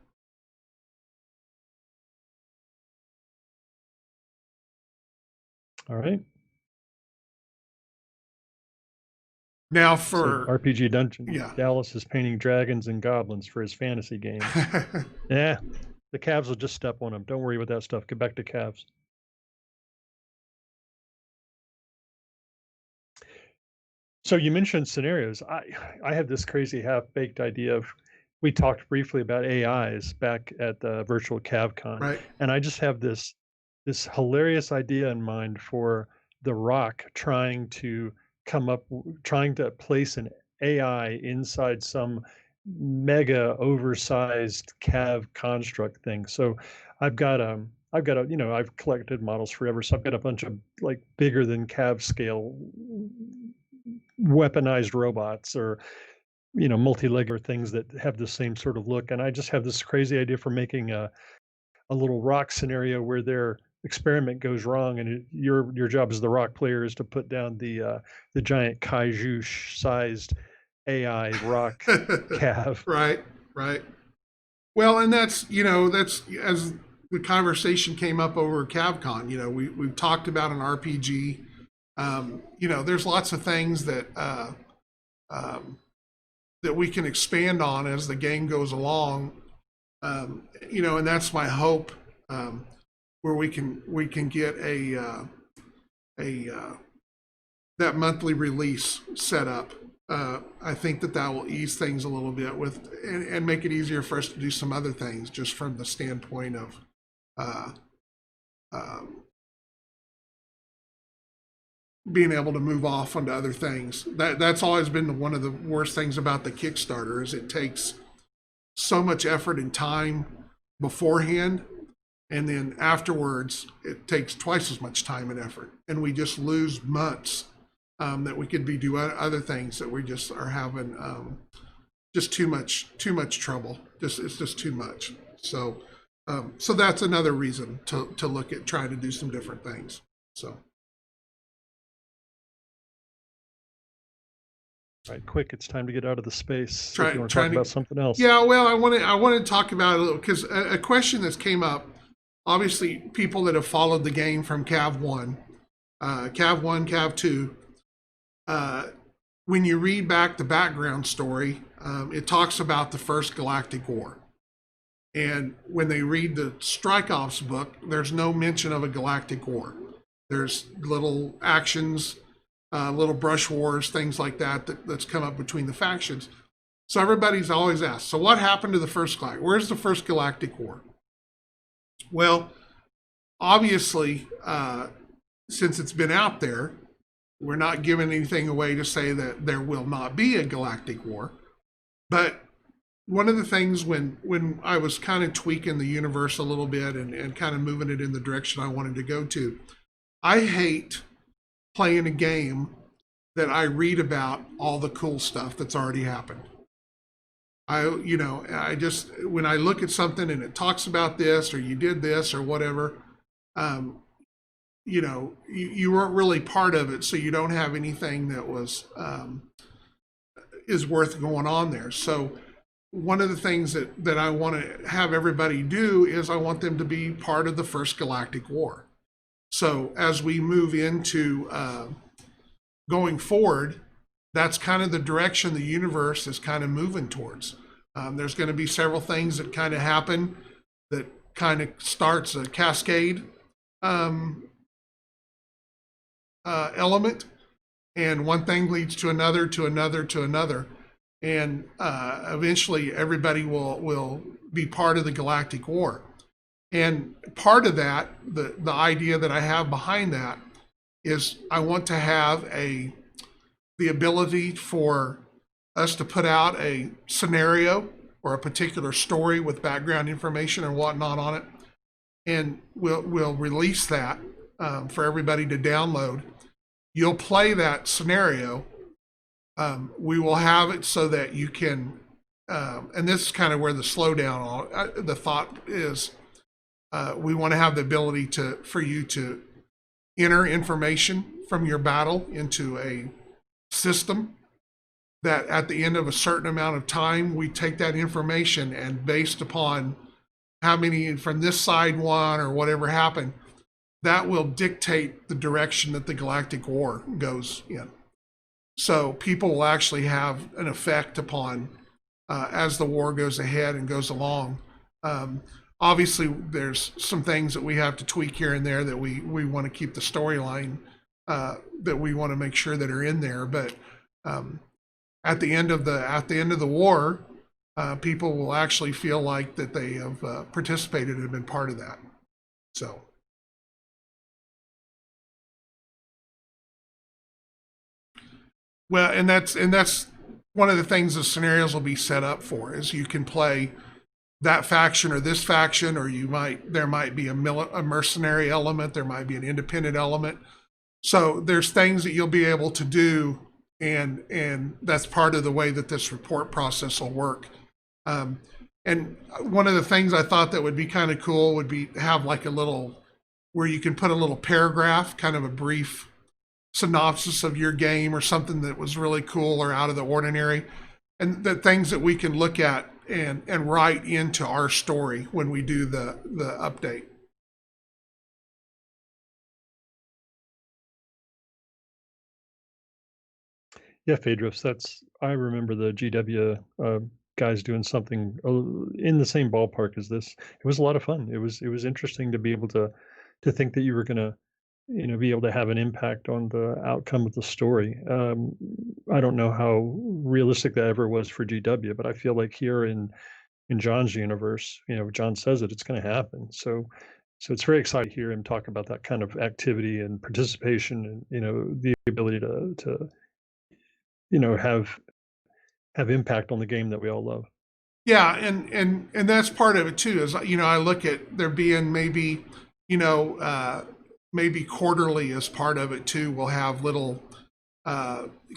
All right. Now for RPG Dungeon, yeah. Dallas is painting dragons and goblins for his fantasy game. Yeah, the CAVs will just step on them. Don't worry about that stuff. Get back to CAVs. So you mentioned scenarios. I have this crazy half-baked idea of, we talked briefly about AIs back at the virtual CAVCon, right. And I just have this hilarious idea in mind for the Rock trying to place an AI inside some mega oversized CAV construct thing. So I've collected models forever, so I've got a bunch of like bigger than CAV scale weaponized robots, or multi-leg, or things that have the same sort of look. And I just have this crazy idea for making a little Rock scenario where their experiment goes wrong, and your job as the Rock player is to put down the giant kaiju sized AI Rock CAV. Right. Well, and that's, that's as the conversation came up over CavCon, we've talked about an RPG. There's lots of things that that we can expand on as the game goes along. And that's my hope, where we can get that monthly release set up. I think that will ease things a little bit and make it easier for us to do some other things, just from the standpoint of being able to move off onto other things. That's always been one of the worst things about the Kickstarter, is it takes so much effort and time beforehand, and then afterwards it takes twice as much time and effort, and we just lose months that we could be doing other things that we just are having just too much trouble. It's just too much. So that's another reason to look at trying to do some different things. So. All right, quick, it's time to get out of the space. Trying to talk about something else. Yeah, well, I want to talk about it a little, because a question that's came up, obviously people that have followed the game from CAV1, CAV2, when you read back the background story, it talks about the first galactic war. And when they read the Strike Ops book, there's no mention of a galactic war. There's little actions, little brush wars, things like that's come up between the factions. So everybody's always asked, so what happened to the first galactic? Where's the first galactic war? Well, obviously, since it's been out there, we're not giving anything away to say that there will not be a galactic war. But one of the things when I was kind of tweaking the universe a little bit and kind of moving it in the direction I wanted to go to, I hate playing a game that I read about all the cool stuff that's already happened. I just, when I look at something and it talks about this, or you did this or whatever, you weren't really part of it, so you don't have anything that was is worth going on there. So one of the things that I want to have everybody do is I want them to be part of the first galactic war. So as we move into going forward, that's kind of the direction the universe is kind of moving towards. There's going to be several things that kind of happen that kind of starts a cascade element, and one thing leads to another, to another, to another, and eventually everybody will be part of the galactic war. And part of that, the idea that I have behind that, is I want to have the ability for us to put out a scenario or a particular story with background information and whatnot on it, and we'll release that for everybody to download. You'll play that scenario. We will have it so that you can, and this is kind of where the slowdown, the thought is, we want to have the ability for you to enter information from your battle into a system that at the end of a certain amount of time, we take that information, and based upon how many from this side won or whatever happened, that will dictate the direction that the galactic war goes in. So people will actually have an effect upon as the war goes ahead and goes along. Obviously, there's some things that we have to tweak here and there that we want to keep the storyline that we want to make sure that are in there. But at the end of the war, people will actually feel like that they have participated and been part of that. So. Well, and that's one of the things the scenarios will be set up for, is you can play that faction or this faction, or there might be a mercenary element, there might be an independent element. So there's things that you'll be able to do, and that's part of the way that this report process will work. And one of the things I thought that would be kind of cool would be have like a little, where you can put a little paragraph, kind of a brief synopsis of your game or something that was really cool or out of the ordinary, and the things that we can look at and write into our story when we do the update. Yeah, Phaedrus, I remember the GW guys doing something in the same ballpark as this. It was a lot of fun. It was interesting to be able to think that you were gonna, be able to have an impact on the outcome of the story. I don't know how realistic that ever was for GW, but I feel like here in John's universe, if John says it, it's going to happen. So it's very exciting to hear him talk about that kind of activity and participation, and the ability to have impact on the game that we all love. Yeah, and that's part of it too. Is I look at there being maybe maybe quarterly as part of it too. We'll have little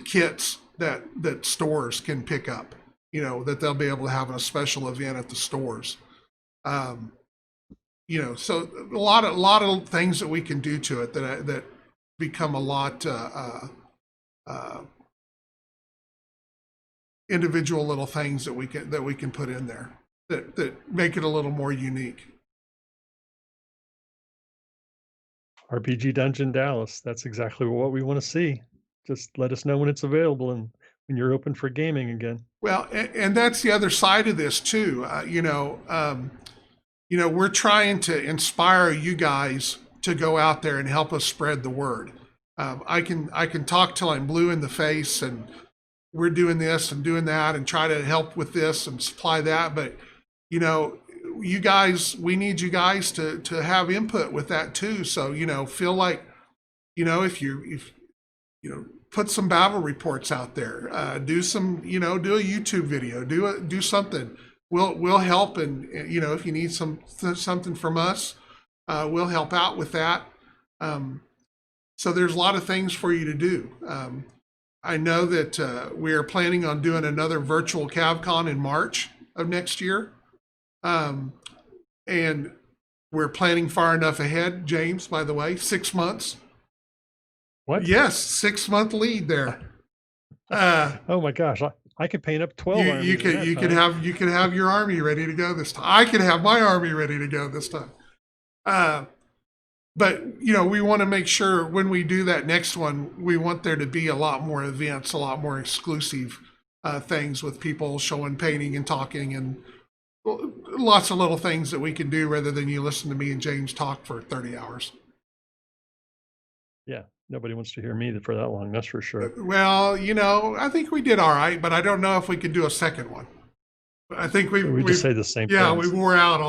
kits that stores can pick up. That they'll be able to have a special event at the stores. So a lot of things that we can do to it that become a lot individual little things that we can put in there that make it a little more unique. RPG Dungeon Dallas. That's exactly what we want to see. Just let us know when it's available and when you're open for gaming again. Well, and that's the other side of this too. We're trying to inspire you guys to go out there and help us spread the word. I can talk till I'm blue in the face, and we're doing this and doing that, and try to help with this and supply that. But you guys, we need you guys to have input with that too. So feel like if put some battle reports out there, do some do a YouTube video, do something. We'll help, and if you need something from us, we'll help out with that. So there's a lot of things for you to do. I know that we are planning on doing another virtual CAVCon in March of next year, and we're planning far enough ahead. James, by the way, 6 months. What? Yes, 6-month lead there. Oh my gosh, I could paint up 12 armies. You could have your army ready to go this time. I could have my army ready to go this time. But we want to make sure when we do that next one, we want there to be a lot more events, a lot more exclusive things with people showing painting and talking, and lots of little things that we can do rather than you listen to me and James talk for 30 hours. Yeah, nobody wants to hear me for that long, that's for sure. Well, I think we did all right, but I don't know if we could do a second one. I think we just say the same yeah, things. we wore out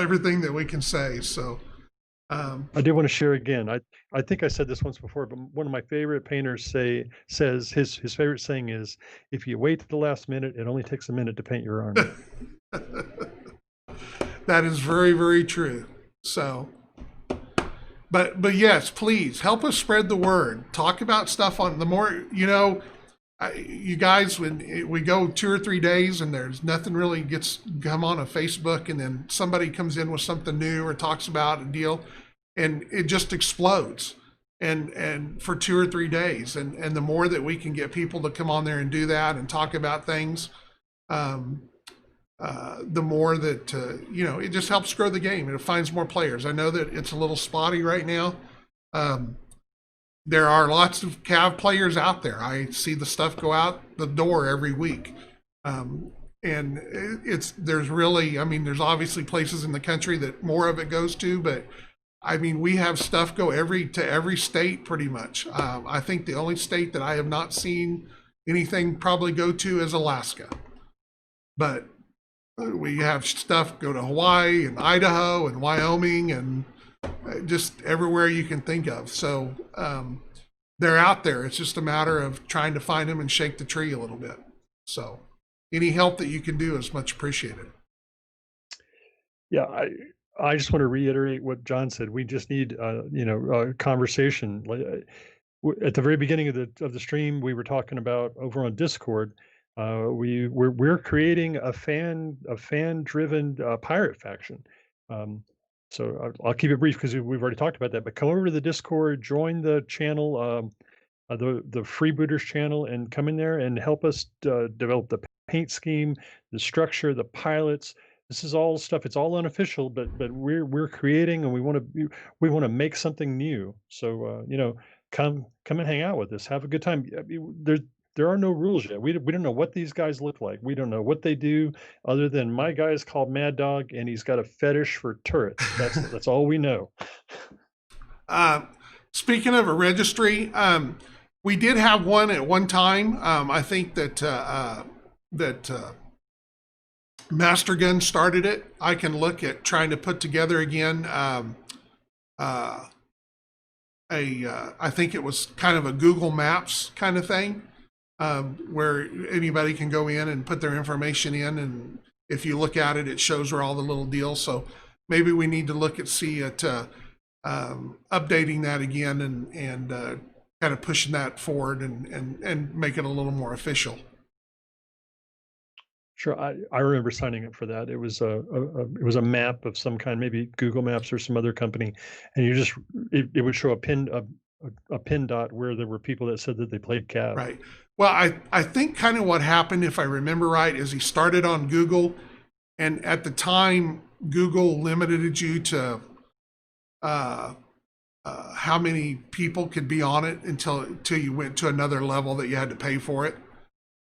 everything that we can say. So I did want to share again. I think I said this once before, but one of my favorite painters says his favorite saying is, if you wait to the last minute, it only takes a minute to paint your army. That is very, very true. So, but yes, please help us spread the word. Talk about stuff on the more, you guys, when we go 2 or 3 days and there's nothing really come on a Facebook, and then somebody comes in with something new or talks about a deal, and it just explodes. And for 2 or 3 days, and the more that we can get people to come on there and do that and talk about things, the more that it just helps grow the game, and it finds more players. I know that it's a little spotty right now. There are lots of CAV players out there. I see the stuff go out the door every week, and there's obviously places in the country that more of it goes to, but we have stuff go to every state pretty much. I think the only state that I have not seen anything probably go to is Alaska, but we have stuff go to Hawaii and Idaho and Wyoming and just everywhere you can think of. So they're out there. It's just a matter of trying to find them and shake the tree a little bit. So any help that you can do is much appreciated. Yeah, I just want to reiterate what John said. We just need a conversation. At the very beginning of the stream, we were talking about over on Discord. We're creating a fan driven pirate faction. So I'll keep it brief because we've already talked about that. But come over to the Discord, join the channel, the Freebooters channel, and come in there and help us develop the paint scheme, the structure, the pilots. This is all stuff. It's all unofficial, but we're creating, and we want to make something new. So come and hang out with us. Have a good time. I mean, there are no rules yet. We don't know what these guys look like. We don't know what they do, other than my guy is called Mad Dog, and he's got a fetish for turrets. That's all we know. Speaking of a registry, we did have one at one time. I think that Master Gun started it. I can look at trying to put together again I think it was kind of a Google Maps kind of thing, where anybody can go in and put their information in, and if you look at it, it shows where all the little deals. So maybe we need to look at updating that again and kind of pushing that forward and make it a little more official. Sure, I remember signing up for that. It was a map of some kind, maybe Google Maps or some other company, and it would show a pin dot where there were people that said that they played CAV. Right. Well, I think kind of what happened, if I remember right, is he started on Google, and at the time, Google limited you to how many people could be on it until you went to another level that you had to pay for it.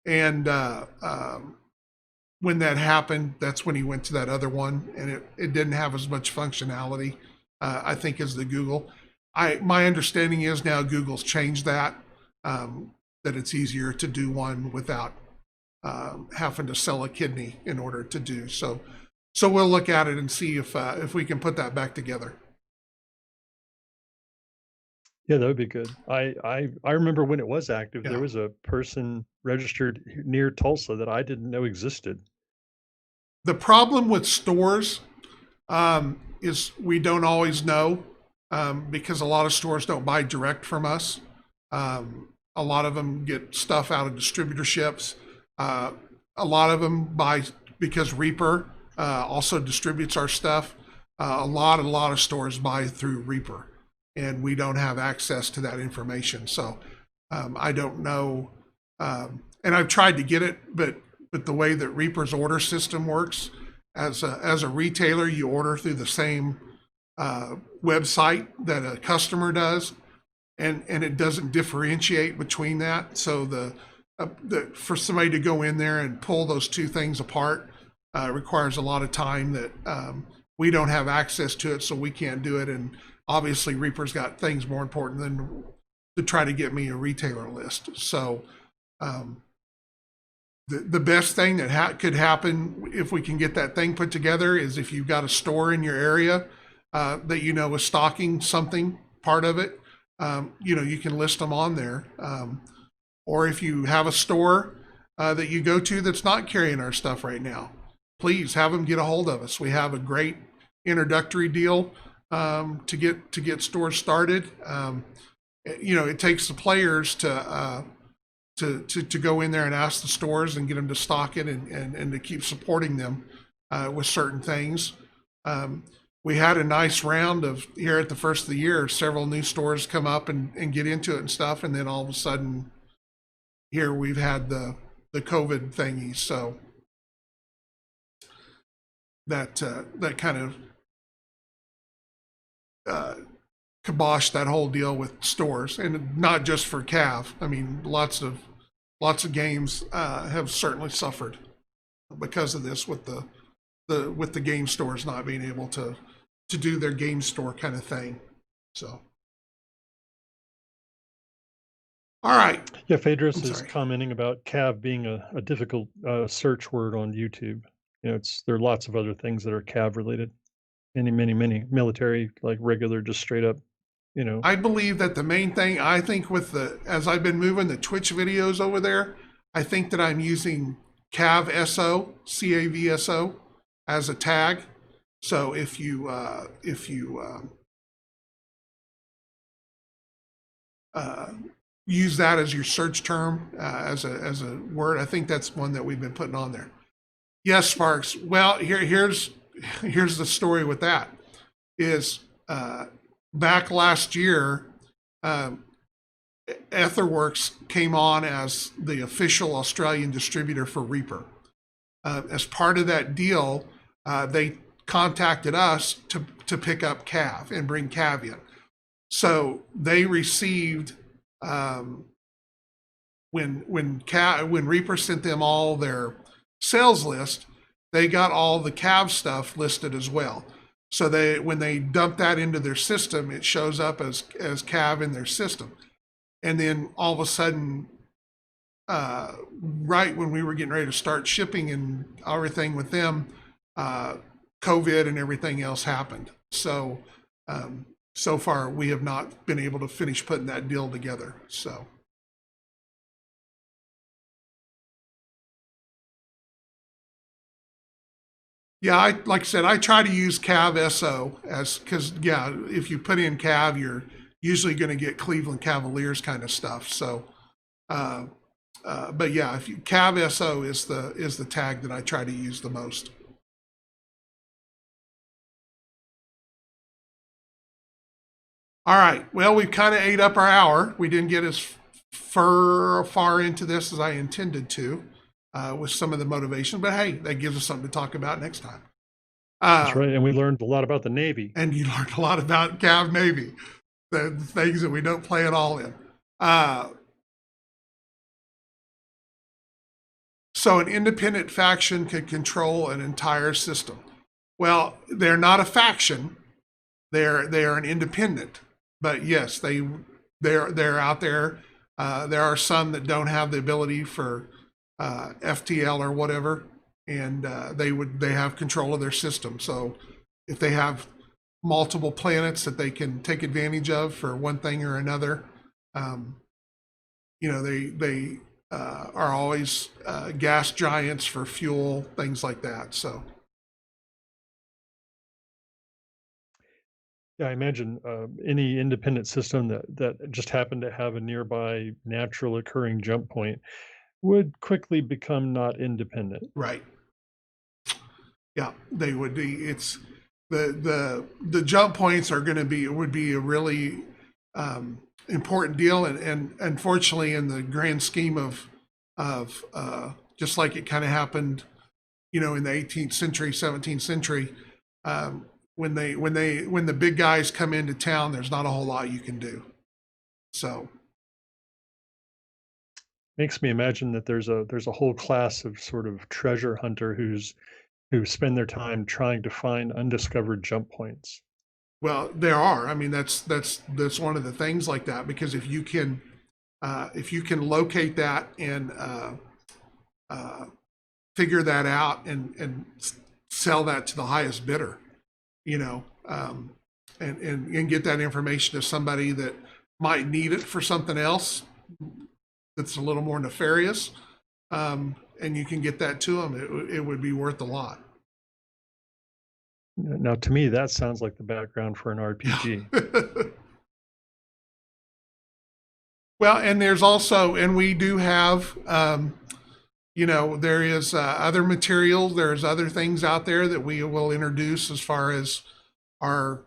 And when that happened, that's when he went to that other one, and it didn't have as much functionality, I think, as the Google. My understanding is now Google's changed that, that it's easier to do one without having to sell a kidney in order to do so. So we'll look at it and see if we can put that back together. Yeah, that would be good. I remember when it was active, Yeah. there was a person registered near Tulsa that I didn't know existed. The problem with stores is we don't always know, because a lot of stores don't buy direct from us. A lot of them get stuff out of distributorships. A lot of them buy because Reaper also distributes our stuff. A lot of stores buy through Reaper, and we don't have access to that information. So I don't know. And I've tried to get it, but the way that Reaper's order system works, as a retailer, you order through the same website that a customer does, and it doesn't differentiate between that. So for somebody to go in there and pull those two things apart requires a lot of time that we don't have access to it, so we can't do it. And obviously, Reaper's got things more important than to try to get me a retailer list. So the best thing that could happen if we can get that thing put together is if you've got a store in your area that is stocking something, part of it, you can list them on there. Or if you have a store that you go to that's not carrying our stuff right now, please have them get a hold of us. We have a great introductory deal to get stores started. It takes the players to go in there and ask the stores and get them to stock it and to keep supporting them with certain things. We had a nice round of here at the first of the year, several new stores come up and get into it and stuff. And then all of a sudden here we've had the COVID thingy. So that kind of kiboshed that whole deal with stores, and not just for CAV. I mean, lots of games have certainly suffered because of this, with the game stores not being able to do their game store kind of thing. So, all right. Yeah, Phaedrus is commenting about CAV being a difficult search word on YouTube. There are lots of other things that are CAV related. Many military, like regular, just straight up. I believe that the main thing, I think, as I've been moving the Twitch videos over there, I think that I'm using CAVSO, CAVSO, as a tag. So if you use that as your search term, as a word, I think that's one that we've been putting on there. Yes, Sparks. Well, here's the story with that. Is back last year, Etherworks came on as the official Australian distributor for Reaper. As part of that deal, they contacted us to pick up CAV and bring CAV in. So they received when Reaper sent them all their sales list, they got all the CAV stuff listed as well. So when they dump that into their system, it shows up as CAV in their system. And then all of a sudden, right when we were getting ready to start shipping and everything with them, COVID and everything else happened. So so far we have not been able to finish putting that deal together. So. Yeah, like I said, I try to use CAVSO because if you put in CAV, you're usually going to get Cleveland Cavaliers kind of stuff. So, but yeah, if CAVSO is the tag that I try to use the most. All right. Well, we've kind of ate up our hour. We didn't get as far into this as I intended to. With some of the motivation, but hey, that gives us something to talk about next time. That's right, and we learned a lot about the Navy. And you learned a lot about CAV Navy, the things that we don't play at all in. So an independent faction can control an entire system. Well, they're not a faction; they are an independent. But yes, they're out there. There are some that don't have the ability for FTL or whatever, and they have control of their system. So if they have multiple planets that they can take advantage of for one thing or another, they are always gas giants for fuel, things like that. So yeah, I imagine any independent system that just happened to have a nearby natural occurring jump point would quickly become not independent. Right. Yeah, they would be. It's the jump points would be a really important deal, and unfortunately, in the grand scheme of just like it kind of happened, in the 18th century, 17th century, when the big guys come into town, there's not a whole lot you can do. So. Makes me imagine that there's a whole class of sort of treasure hunter who spend their time trying to find undiscovered jump points. Well, there are. I mean, that's one of the things like that, because if you can locate that and figure that out and sell that to the highest bidder, and get that information to somebody that might need it for something else that's a little more nefarious, and you can get that to them, it would be worth a lot. Now, to me, that sounds like the background for an RPG. Yeah. Well, and there's also, and we do have, there is other materials, there's other things out there that we will introduce as far as our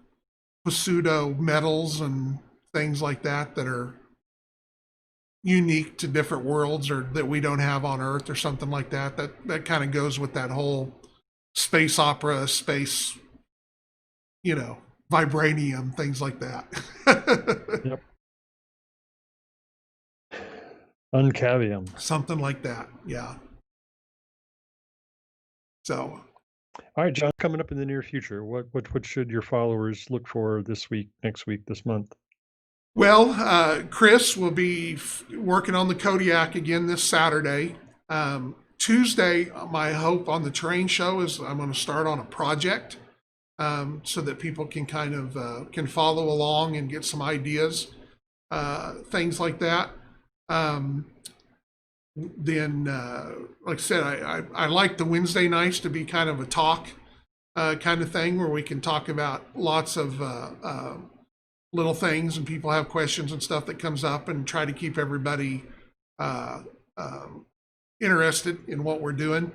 pseudo metals and things like that are unique to different worlds, or that we don't have on Earth, or something like that. That kind of goes with that whole space opera, space, vibranium, things like that. Yep. Uncavium. Something like that, yeah. So. All right, John, coming up in the near future, what should your followers look for this week, next week, this month? Well, Chris will be working on the Kodiak again this Saturday. Tuesday, my hope on the terrain show is I'm going to start on a project, so that people can kind of can follow along and get some ideas, things like that. Then, like I said, I like the Wednesday nights to be kind of a talk kind of thing, where we can talk about lots of little things, and people have questions and stuff that comes up, and try to keep everybody interested in what we're doing.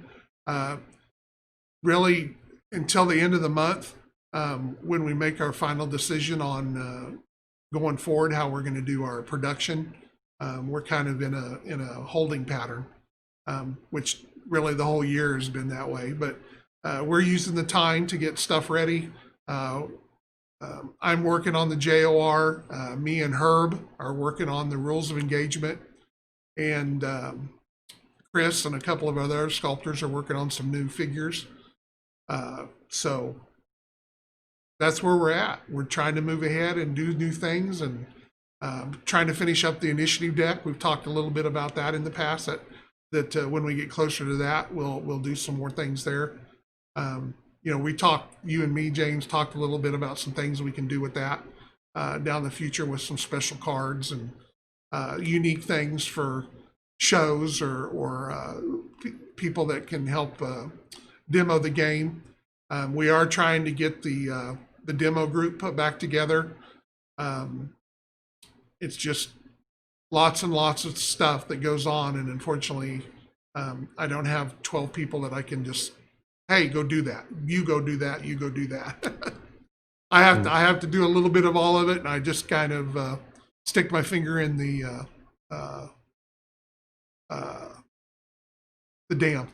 Really, until the end of the month, when we make our final decision on going forward, how we're going to do our production We're kind of in a holding pattern, which really the whole year has been that way. But we're using the time to get stuff ready. I'm working on the JOR. Me and Herb are working on the rules of engagement, and Chris and a couple of other sculptors are working on some new figures. So that's where we're at. We're trying to move ahead and do new things, and trying to finish up the initiative deck. We've talked a little bit about that in the past. That when we get closer to that, we'll do some more things there. We talked, you and me, James, talked a little bit about some things we can do with that down the future with some special cards and unique things for shows or people that can help demo the game. We are trying to get the demo group put back together. It's just lots and lots of stuff that goes on, and unfortunately, I don't have 12 people that I can just, hey, go do that. You go do that. You go do that. I have to do a little bit of all of it, and I just kind of stick my finger in the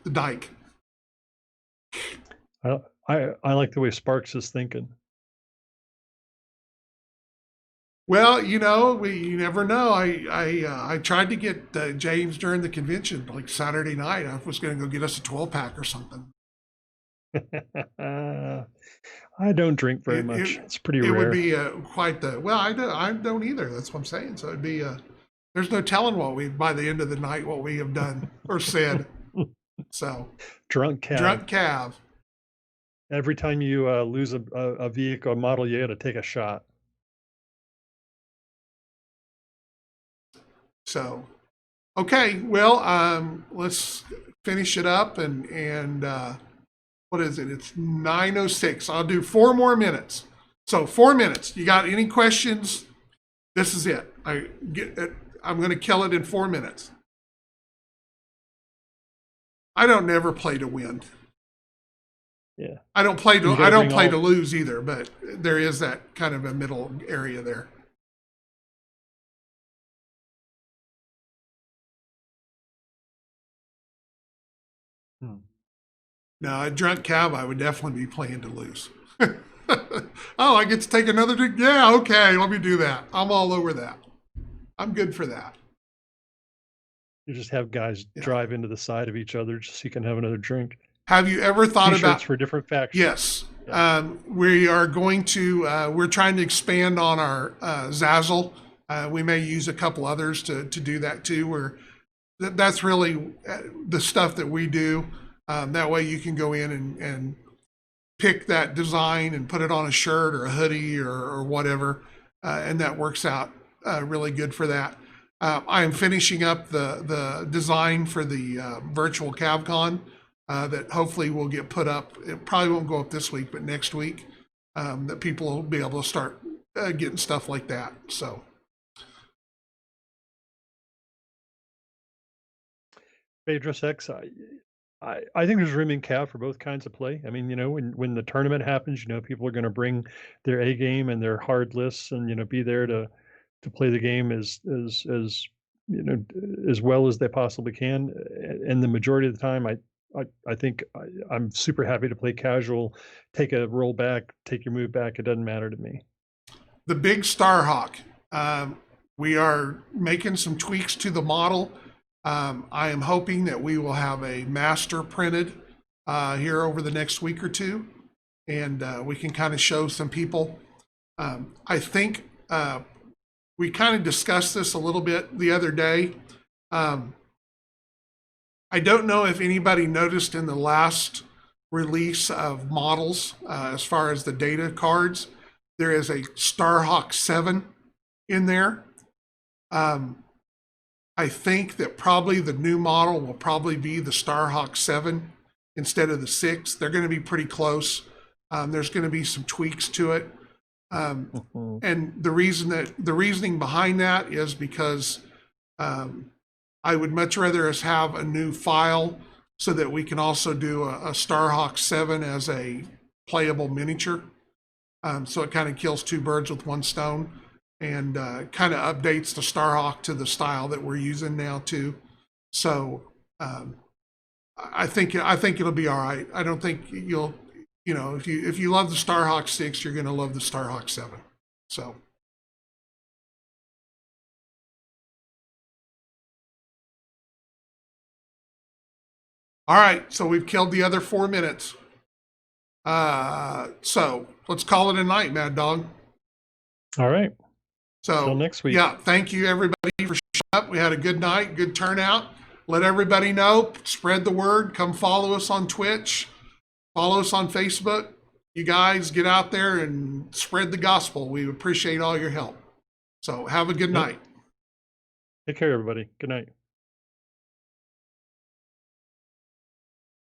dike. I like the way Sparks is thinking. Well, you never know. I tried to get James during the convention, like Saturday night. I was going to go get us a 12-pack or something. I don't drink very much. It's pretty rare. It would be quite the, well, I don't either. That's what I'm saying. So it'd be, there's no telling by the end of the night, what we have done or said. So. Drunk CAV. Drunk CAV. Every time you lose a vehicle, a model, you got to take a shot. So, okay, well, let's finish it up and what is it? It's 9:06. I'll do 4 more minutes. So 4 minutes. You got any questions? This is it. I'm going to kill it in 4 minutes. I don't never play to win. Yeah. I don't play to lose either, but there is that kind of a middle area there. Now, at Drunk CAV, I would definitely be playing to lose. Oh, I get to take another drink? Yeah, okay, let me do that. I'm all over that. I'm good for that. You just have guys drive into the side of each other just so you can have another drink. Have you ever thought T-shirts for different factions? Yes. Yeah. We are going to, we're trying to expand on our Zazzle. We may use a couple others to do that too. That's really the stuff that we do. That way you can go in and pick that design and put it on a shirt or a hoodie or whatever. And that works out really good for that. I am finishing up the design for the virtual CavCon that hopefully will get put up. It probably won't go up this week, but next week, that people will be able to start getting stuff like that. So. Phaedrus X, I think there's room in CAV for both kinds of play. I mean, when the tournament happens, people are going to bring their A game and their hard lists, and be there to play the game as as well as they possibly can. And the majority of the time, I think I'm super happy to play casual. Take a roll back, take your move back. It doesn't matter to me. The big Starhawk. We are making some tweaks to the model. I am hoping that we will have a master printed here over the next week or two, and we can kind of show some people. I think we kind of discussed this a little bit the other day. I don't know if anybody noticed in the last release of models, as far as the data cards, there is a Starhawk 7 in there. I think that probably the new model will probably be the Starhawk 7 instead of the 6. They're going to be pretty close. There's going to be some tweaks to it. And the reasoning behind that is because I would much rather us have a new file so that we can also do a Starhawk 7 as a playable miniature. So it kind of kills 2 birds with 1 stone. and kind of updates the Starhawk to the style that we're using now too. So I think it'll be all right. I don't think you'll, if you love the Starhawk 6, you're going to love the Starhawk 7. So. All right, so we've killed the other 4 minutes. So let's call it a night, Mad Dog. All right. So till next week. Yeah, thank you everybody for showing up. We had a good night, good turnout. Let everybody know, spread the word, come follow us on Twitch, follow us on Facebook. You guys get out there and spread the gospel. We appreciate all your help. So have a good night. Take care, everybody. Good night.